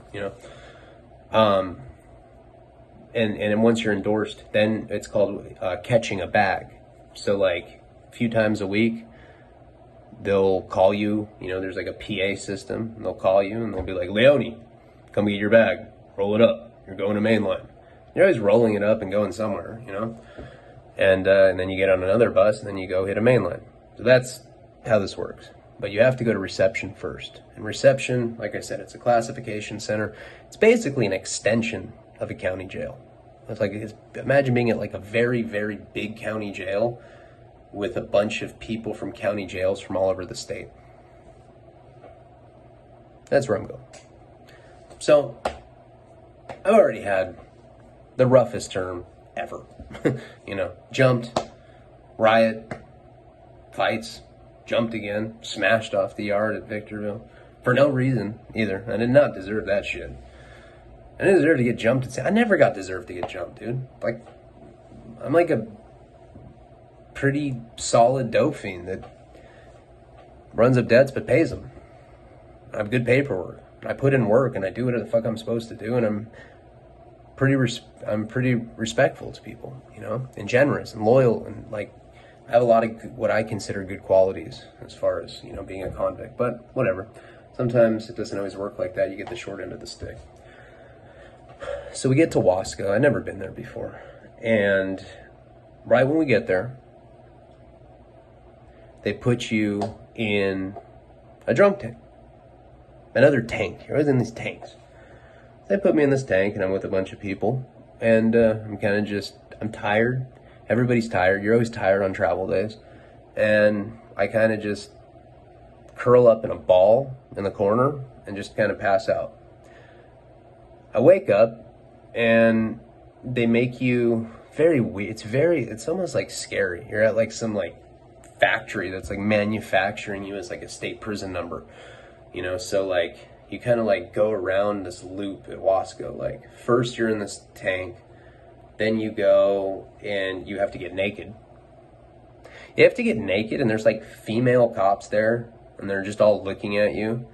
And once you're endorsed, then it's called catching a bag. So like a few times a week, they'll call you, there's like a PA system, and they'll call you and they'll be like, Leone, come get your bag, roll it up. You're going to mainline. You're always rolling it up and going somewhere, and then you get on another bus and then you go hit a mainline. So that's how this works. But you have to go to reception first. And reception, like I said, it's a classification center. It's basically an extension of a county jail. Imagine being at like a very, very big county jail with a bunch of people from county jails from all over the state. That's where I'm going. So, I've already had the roughest term ever. Jumped, riot, fights, jumped again, smashed off the yard at Victorville for no reason either. I did not deserve that shit. I didn't deserve to get jumped. I never got deserved to get jumped, dude. Like, I'm like a pretty solid dope fiend that runs up debts but pays them. I have good paperwork. I put in work and I do whatever the fuck I'm supposed to do, and I'm pretty respectful to people, and generous and loyal, and like I have a lot of what I consider good qualities as far as being a convict. But whatever. Sometimes it doesn't always work like that. You get the short end of the stick. So we get to Wasco. I'd never been there before, and right when we get there, they put you in a drunk tank. Another tank. You're always in these tanks. They put me in this tank, and I'm with a bunch of people, and I'm tired. Everybody's tired. You're always tired on travel days. And I kind of just curl up in a ball in the corner and just kind of pass out. I wake up, and they make you very weird. It's almost like scary. You're at like some like factory that's like manufacturing you as like a state prison number. So like you kind of like go around this loop at Wasco. Like first you're in this tank, then you go and you have to get naked. You have to get naked, and there's like female cops there, and they're just all looking at you,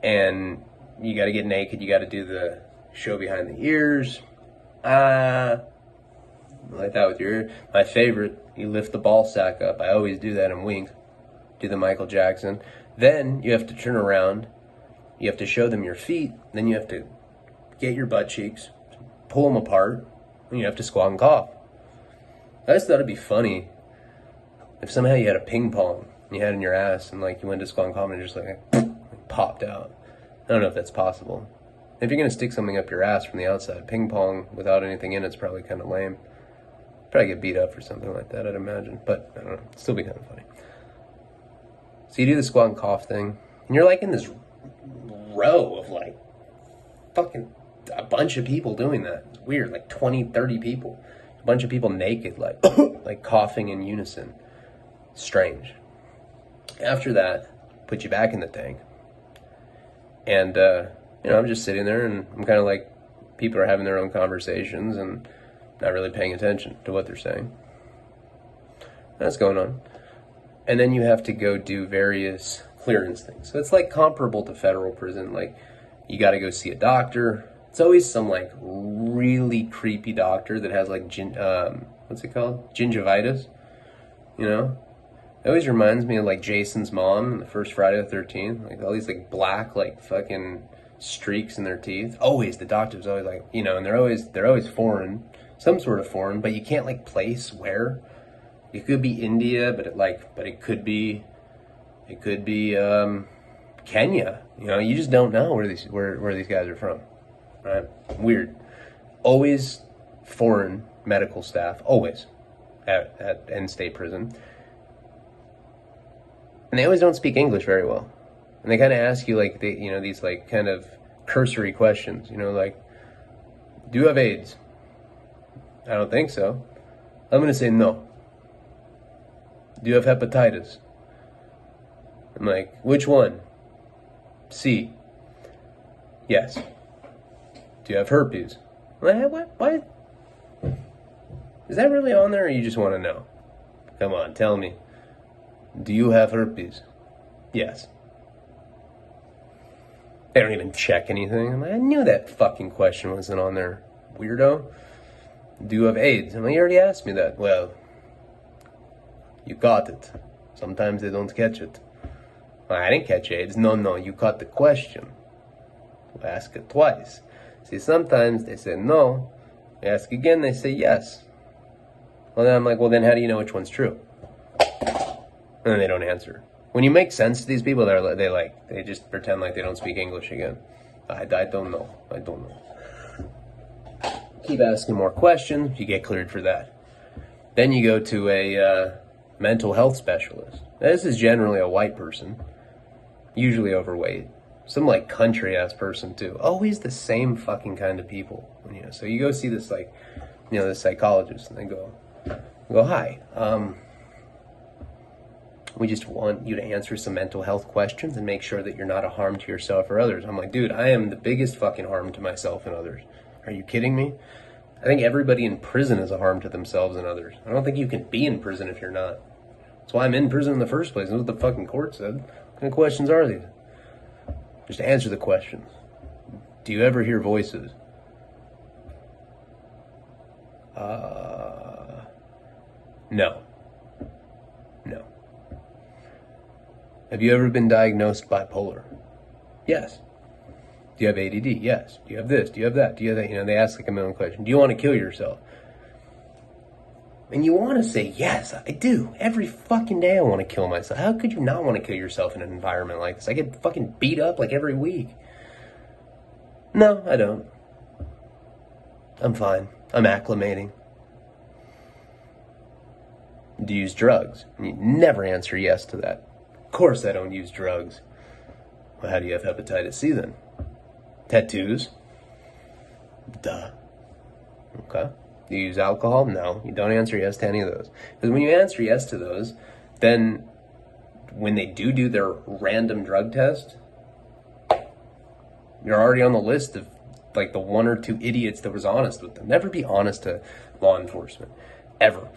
and you got to get naked. You got to do the show behind the ears, like that with your ear. My favorite, you lift the ball sack up. I always do that and wink, do the Michael Jackson. Then you have to turn around, you have to show them your feet, then you have to get your butt cheeks, pull them apart, and you have to squat and cough. I just thought it'd be funny if somehow you had a ping pong you had in your ass, and like you went to squat and cough and it just like popped out. I don't know if that's possible. If you're gonna stick something up your ass from the outside, ping pong without anything in it's probably kind of lame. Probably get beat up for something like that, I'd imagine. But I don't know, it'd still be kind of funny. So you do the squat and cough thing, and you're like in this row of like fucking a bunch of people doing that. It's weird, like 20, 30 people. A bunch of people naked, like like coughing in unison. Strange. After that, put you back in the tank. And, I'm just sitting there, and I'm kind of like, people are having their own conversations and not really paying attention to what they're saying. That's going on. And then you have to go do various clearance things. So it's like comparable to federal prison. Like, you got to go see a doctor. It's always some like really creepy doctor that has like, what's it called? Gingivitis, It always reminds me of like Jason's mom in the first Friday the 13th. Like all these like black, like fucking streaks in their teeth. Always, the doctor's always like, you know, and they're always foreign, some sort of foreign, but you can't like place where. It could be India, but it could be Kenya. You know, you just don't know where these guys are from, right? Weird. Always foreign medical staff, always at state prison, and they always don't speak English very well. And they kind of ask you like these like kind of cursory questions, you know, like, do you have AIDS? I don't think so. I'm gonna say no. Do you have hepatitis? I'm like, which one? C. Yes. Do you have herpes? What? Is that really on there, or you just want to know? Come on, tell me. Do you have herpes? Yes. They don't even check anything. I'm like, I knew that fucking question wasn't on there, weirdo. Do you have AIDS? I'm like, you already asked me that. Well, you caught it. Sometimes they don't catch it. Well, I didn't catch AIDS. No, you caught the question. I ask it twice. See, sometimes they say no. I ask again, they say yes. Well, then I'm like, well, then how do you know which one's true? And then they don't answer. When you make sense to these people, they just pretend like they don't speak English again. I don't know. Keep asking more questions, you get cleared for that. Then you go to a mental health specialist. Now, this is generally a white person, usually overweight. Some like country ass person too. Always the same fucking kind of people. You know, so you go see this like, you know, this psychologist, and they go, hi, we just want you to answer some mental health questions and make sure that you're not a harm to yourself or others. I'm like, dude, I am the biggest fucking harm to myself and others. Are you kidding me? I think everybody in prison is a harm to themselves and others. I don't think you can be in prison if you're not. That's why I'm in prison in the first place. That's what the fucking court said. What kind of questions are these? Just answer the questions. Do you ever hear voices? No. Have you ever been diagnosed bipolar? Yes. Do you have ADD? Yes. Do you have this? Do you have that? Do you have that? You know, they ask like a million questions. Do you want to kill yourself? And you want to say, yes, I do. Every fucking day I want to kill myself. How could you not want to kill yourself in an environment like this? I get fucking beat up like every week. No, I don't. I'm fine. I'm acclimating. Do you use drugs? And you never answer yes to that. Of course I don't use drugs. Well, how do you have hepatitis C then? Tattoos? Duh. Okay. Do you use alcohol? No. You don't answer yes to any of those. Because when you answer yes to those, then when they do their random drug test, you're already on the list of like the one or two idiots that was honest with them. Never be honest to law enforcement. Ever.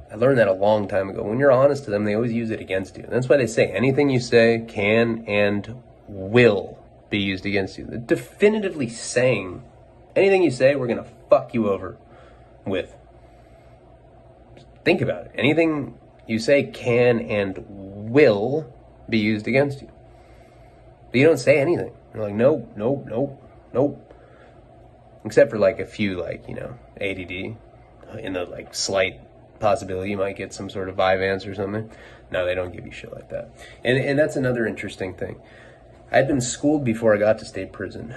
I learned that a long time ago. When you're honest to them, they always use it against you. And that's why they say anything you say can and will be used against you. They're definitively saying anything you say, we're going to fuck you over with. Think about it. Anything you say can and will be used against you. But you don't say anything. You're like, nope. Except for like a few, like, you know, ADD, in the like slight possibility you might get some sort of Vyvanse or something. No, they don't give you shit like that. And that's another interesting thing. I'd been schooled before I got to state prison.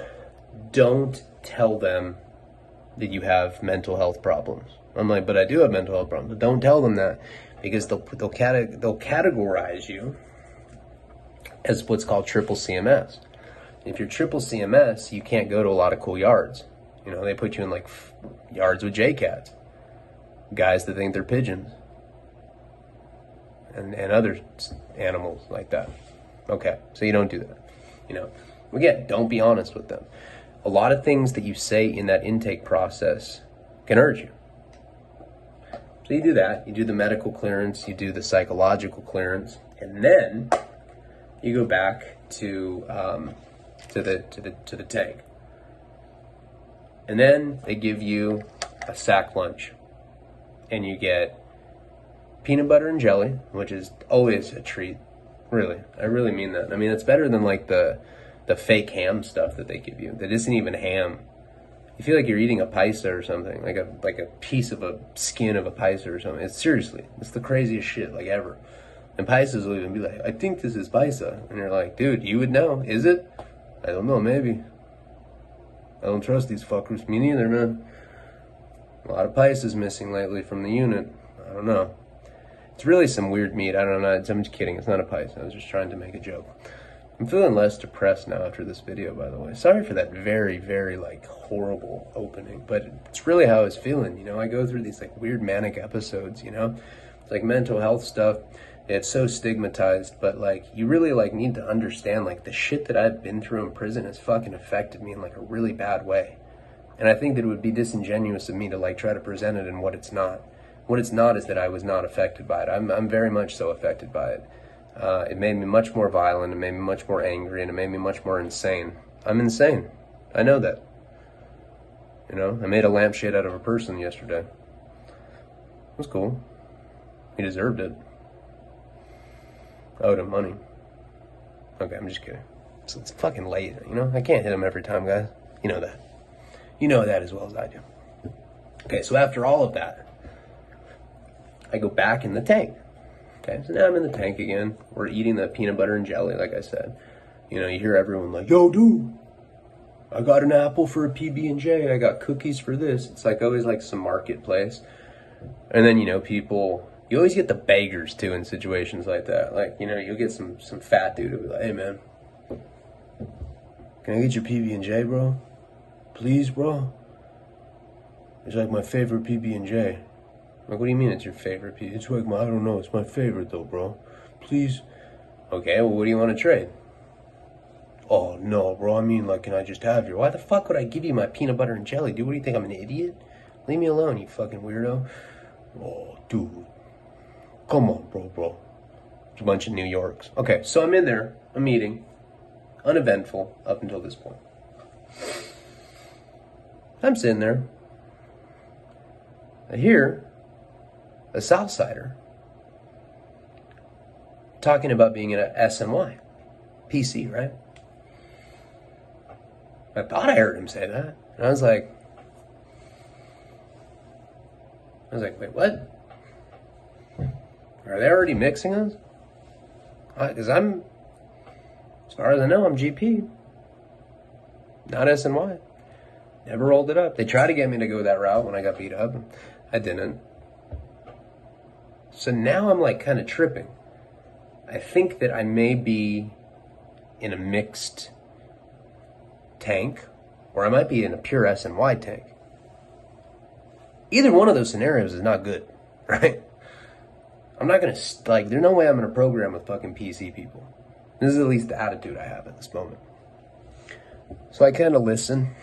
Don't tell them that you have mental health problems. I'm like, but I do have mental health problems. But don't tell them that, because they'll categorize you as what's called triple CMS. If you're triple CMS, you can't go to a lot of cool yards. You know, they put you in like yards with JCats, guys that think they're pigeons, and other animals like that. Okay, so you don't do that. You know, again, don't be honest with them. A lot of things that you say in that intake process can hurt you. So you do that. You do the medical clearance. You do the psychological clearance, and then you go back to the tank. And then they give you a sack lunch, and you get peanut butter and jelly, which is always a treat. Really, I really mean that. I mean, it's better than like the the fake ham stuff that they give you that isn't even ham. You feel like you're eating a paisa or something, like a piece of a skin of a paisa or something. It's seriously, it's the craziest shit like ever. And paisas will even be like, I think this is paisa. And you're like, dude, you would know. Is it? I don't know, maybe. I don't trust these fuckers. Me neither, man. A lot of paisas missing lately from the unit. I don't know. It's really some weird meat. I don't know. I'm just kidding. It's not a paisa. I was just trying to make a joke. I'm feeling less depressed now after this video, by the way. Sorry for that very, very, like, horrible opening. But it's really how I was feeling, you know? I go through these, like, weird manic episodes, you know? It's like mental health stuff. It's so stigmatized, but, like, you really, like, need to understand, like, the shit that I've been through in prison has fucking affected me in, like, a really bad way. And I think that it would be disingenuous of me to, like, try to present it in what it's not. What it's not is that I was not affected by it. I'm very much so affected by it. It made me much more violent, it made me much more angry, and it made me much more insane. I'm insane. I know that. You know, I made a lampshade out of a person yesterday. It was cool. He deserved it. I owed him money. Okay, I'm just kidding. It's fucking late, you know? I can't hit him every time, guys. You know that. You know that as well as I do. Okay, so after all of that, I go back in the tank. Okay, so now I'm in the tank again. We're eating the peanut butter and jelly, like I said. You know, you hear everyone like, yo, dude, I got an apple for a PB&J. I got cookies for this. It's like always like some marketplace. And then, you know, people, you always get the beggars too in situations like that. Like, you know, you'll get some fat dude who'll be like, hey, man, can I get your PB&J, bro? Please, bro? It's like my favorite PB&J. Like, what do you mean it's your favorite piece? It's like I don't know, it's my favorite though, bro. Please. Okay, well, what do you want to trade? Oh, no, bro, I mean, like, can I just have your... Why the fuck would I give you my peanut butter and jelly, dude? What do you think, I'm an idiot? Leave me alone, you fucking weirdo. Oh, dude. Come on, bro. It's a bunch of New Yorks. Okay, so I'm in there, a meeting, uneventful up until this point. I'm sitting there. I hear a Southsider talking about being in a SNY. PC, right? I thought I heard him say that. And I was like, wait, what? Are they already mixing us? Because as far as I know, I'm GP. Not SNY. Never rolled it up. They tried to get me to go that route when I got beat up. I didn't. So now I'm like kind of tripping. I think that I may be in a mixed tank, or I might be in a pure SNY tank. Either one of those scenarios is not good, right? I'm not going to, like, there's no way I'm going to program with fucking PC people. This is at least the attitude I have at this moment. So I kind of listen.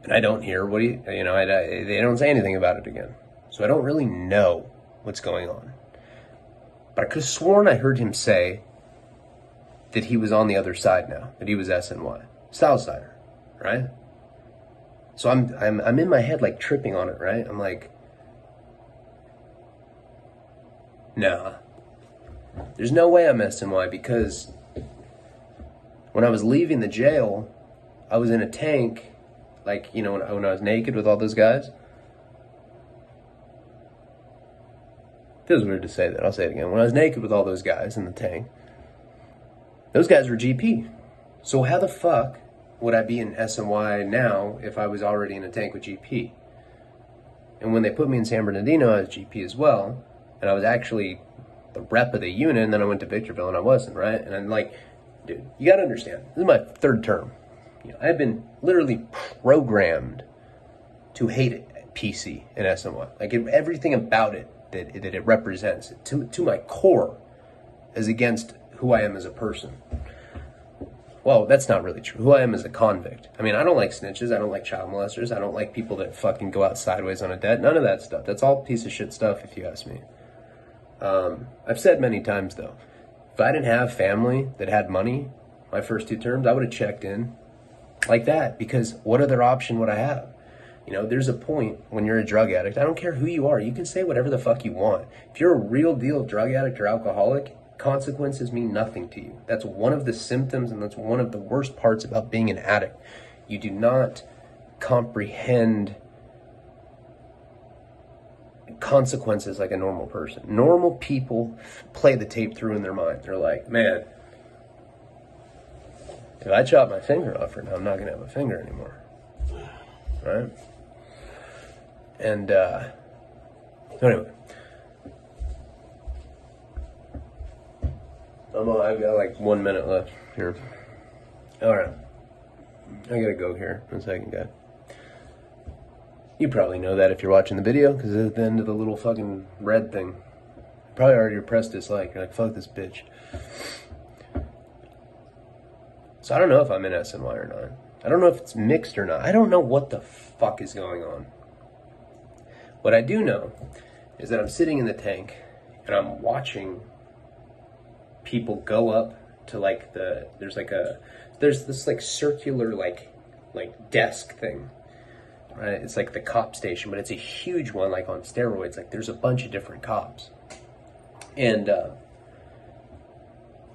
And I don't hear they don't say anything about it again. So I don't really know what's going on. But I could have sworn I heard him say that he was on the other side now, that he was SNY. Southsider, right? So I'm in my head like tripping on it, right? I'm like, nah. There's no way I'm SNY because when I was leaving the jail, I was in a tank. Like, you know, when I was naked with all those guys. Feels weird to say that. I'll say it again. When I was naked with all those guys in the tank, those guys were GP. So how the fuck would I be in SNY now if I was already in a tank with GP? And when they put me in San Bernardino, I was GP as well. And I was actually the rep of the unit, and then I went to Victorville and I wasn't, right? And I'm like, dude, you gotta understand. This is my third term. You know, I've been literally programmed to hate PC and SNY. Like everything about it that it represents, to my core, is against who I am as a person. Well, that's not really true. Who I am as a convict. I mean, I don't like snitches. I don't like child molesters. I don't like people that fucking go out sideways on a debt. None of that stuff. That's all piece of shit stuff, if you ask me. I've said many times, though, if I didn't have family that had money my first 2 terms, I would have checked in like that, because what other option would I have? You know, there's a point when you're a drug addict. I don't care who you are. You can say whatever the fuck you want. If you're a real deal drug addict or alcoholic, Consequences mean nothing to you. That's one of the symptoms, and that's one of the worst parts about being an addict. You do not comprehend consequences like a normal person. Normal people play the tape through in their mind. They're like, man, if I chop my finger off right now, I'm not going to have a finger anymore. Right? And, anyway. I've got like 1 minute left here. Alright. I gotta go here in a second, guy. You probably know that if you're watching the video, because it's at the end of the little fucking red thing. You probably already pressed dislike. You're like, fuck this bitch. So I don't know if I'm in SNY or not. I don't know if it's mixed or not. I don't know what the fuck is going on. What I do know is that I'm sitting in the tank and I'm watching people go up to like there's this like circular like desk thing, right? It's like the cop station, but it's a huge one, like on steroids. Like there's a bunch of different cops, and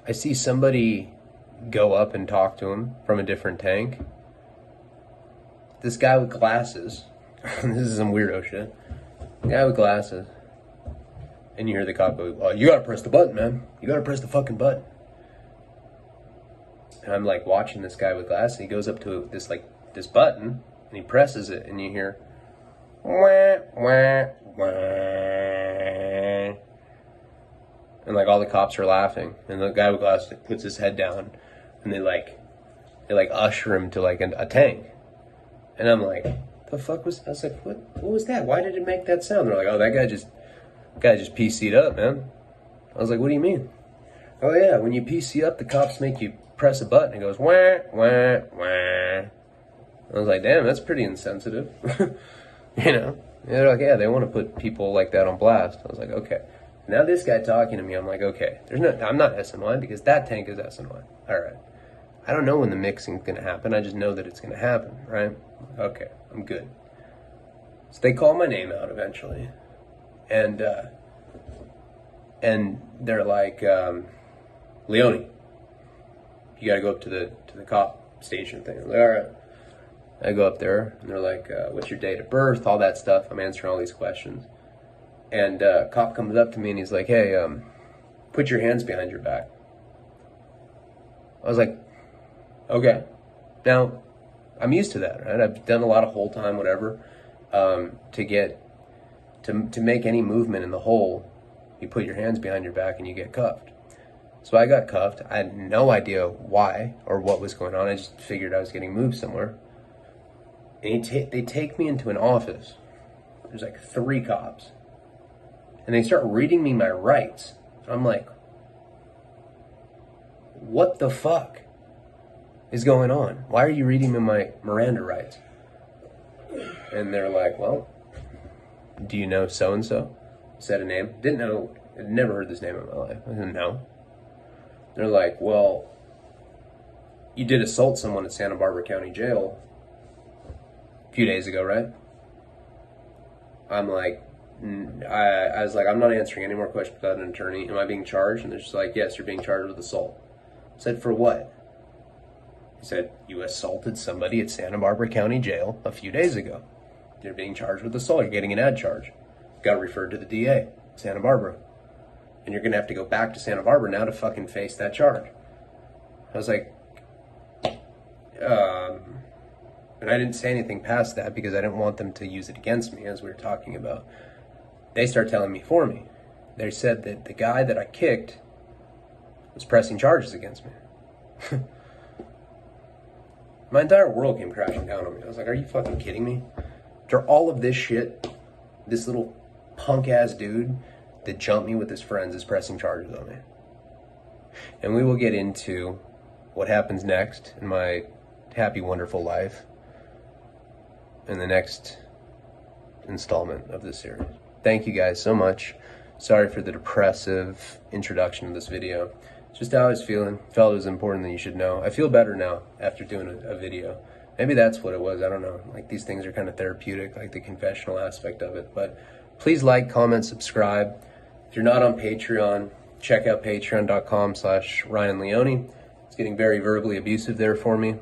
I see somebody go up and talk to him from a different tank. This guy with glasses. This is some weirdo shit. Guy with glasses. And you hear the cop go, oh, you gotta press the button, man. You gotta press the fucking button. And I'm like watching this guy with glasses. He goes up to this button and he presses it, and you hear wah, wah, wah. And like all the cops are laughing, and the guy with glasses puts his head down, and they usher him to like a tank. And I'm like, the fuck was, I was like, what was that? Why did it make that sound? They're like, oh, that guy just PC'd up, man. I was like, what do you mean? Oh yeah, when you PC up, the cops make you press a button. It goes wah, wah, wah. I was like, damn, that's pretty insensitive. You know? And they're like, yeah, they want to put people like that on blast. I was like, okay. Now this guy talking to me, I'm like, okay, I'm not SNY because that tank is SNY. All right. I don't know when the mixing's going to happen. I just know that it's going to happen, right? Okay, I'm good. So they call my name out eventually. And they're like, Leone, you gotta go up to the cop station thing. I'm like, all right. I go up there, and they're like, what's your date of birth, all that stuff. I'm answering all these questions. And cop comes up to me, and he's like, hey, put your hands behind your back. I was like, okay. Now, I'm used to that, right? I've done a lot of hole time, whatever, to make any movement in the hole, you put your hands behind your back and you get cuffed. So I got cuffed. I had no idea why or what was going on. I just figured I was getting moved somewhere. And they take me into an office. There's like 3 cops. And they start reading me my rights. I'm like, what the fuck is going on? Why are you reading me my Miranda rights? And they're like, well, do you know so-and-so? Said a name. Didn't know. I'd never heard this name in my life. I didn't know. They're like, well, you did assault someone at Santa Barbara County Jail a few days ago, right? I'm like, I was like, I'm not answering any more questions without an attorney. Am I being charged? And they're just like, yes, you're being charged with assault. I said, for what? He said, you assaulted somebody at Santa Barbara County Jail a few days ago. You're being charged with assault. You're getting an ad charge. Got referred to the DA, Santa Barbara. And you're going to have to go back to Santa Barbara now to fucking face that charge. I was like, and I didn't say anything past that because I didn't want them to use it against me, as we were talking about. They start telling me for me. They said that the guy that I kicked was pressing charges against me. My entire world came crashing down on me. I was like, are you fucking kidding me? After all of this shit, this little punk-ass dude that jumped me with his friends is pressing charges on me. And we will get into what happens next in my happy, wonderful life in the next installment of this series. Thank you guys so much. Sorry for the depressive introduction to this video. It's just how I was feeling. Felt it was important that you should know. I feel better now after doing a video. Maybe that's what it was. I don't know. Like, these things are kind of therapeutic, like the confessional aspect of it. But please like, comment, subscribe. If you're not on Patreon, check out patreon.com/Ryan Leone. It's getting very verbally abusive there for me.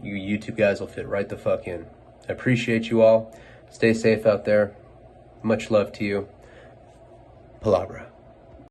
You YouTube guys will fit right the fuck in. I appreciate you all. Stay safe out there. Much love to you. Palabra.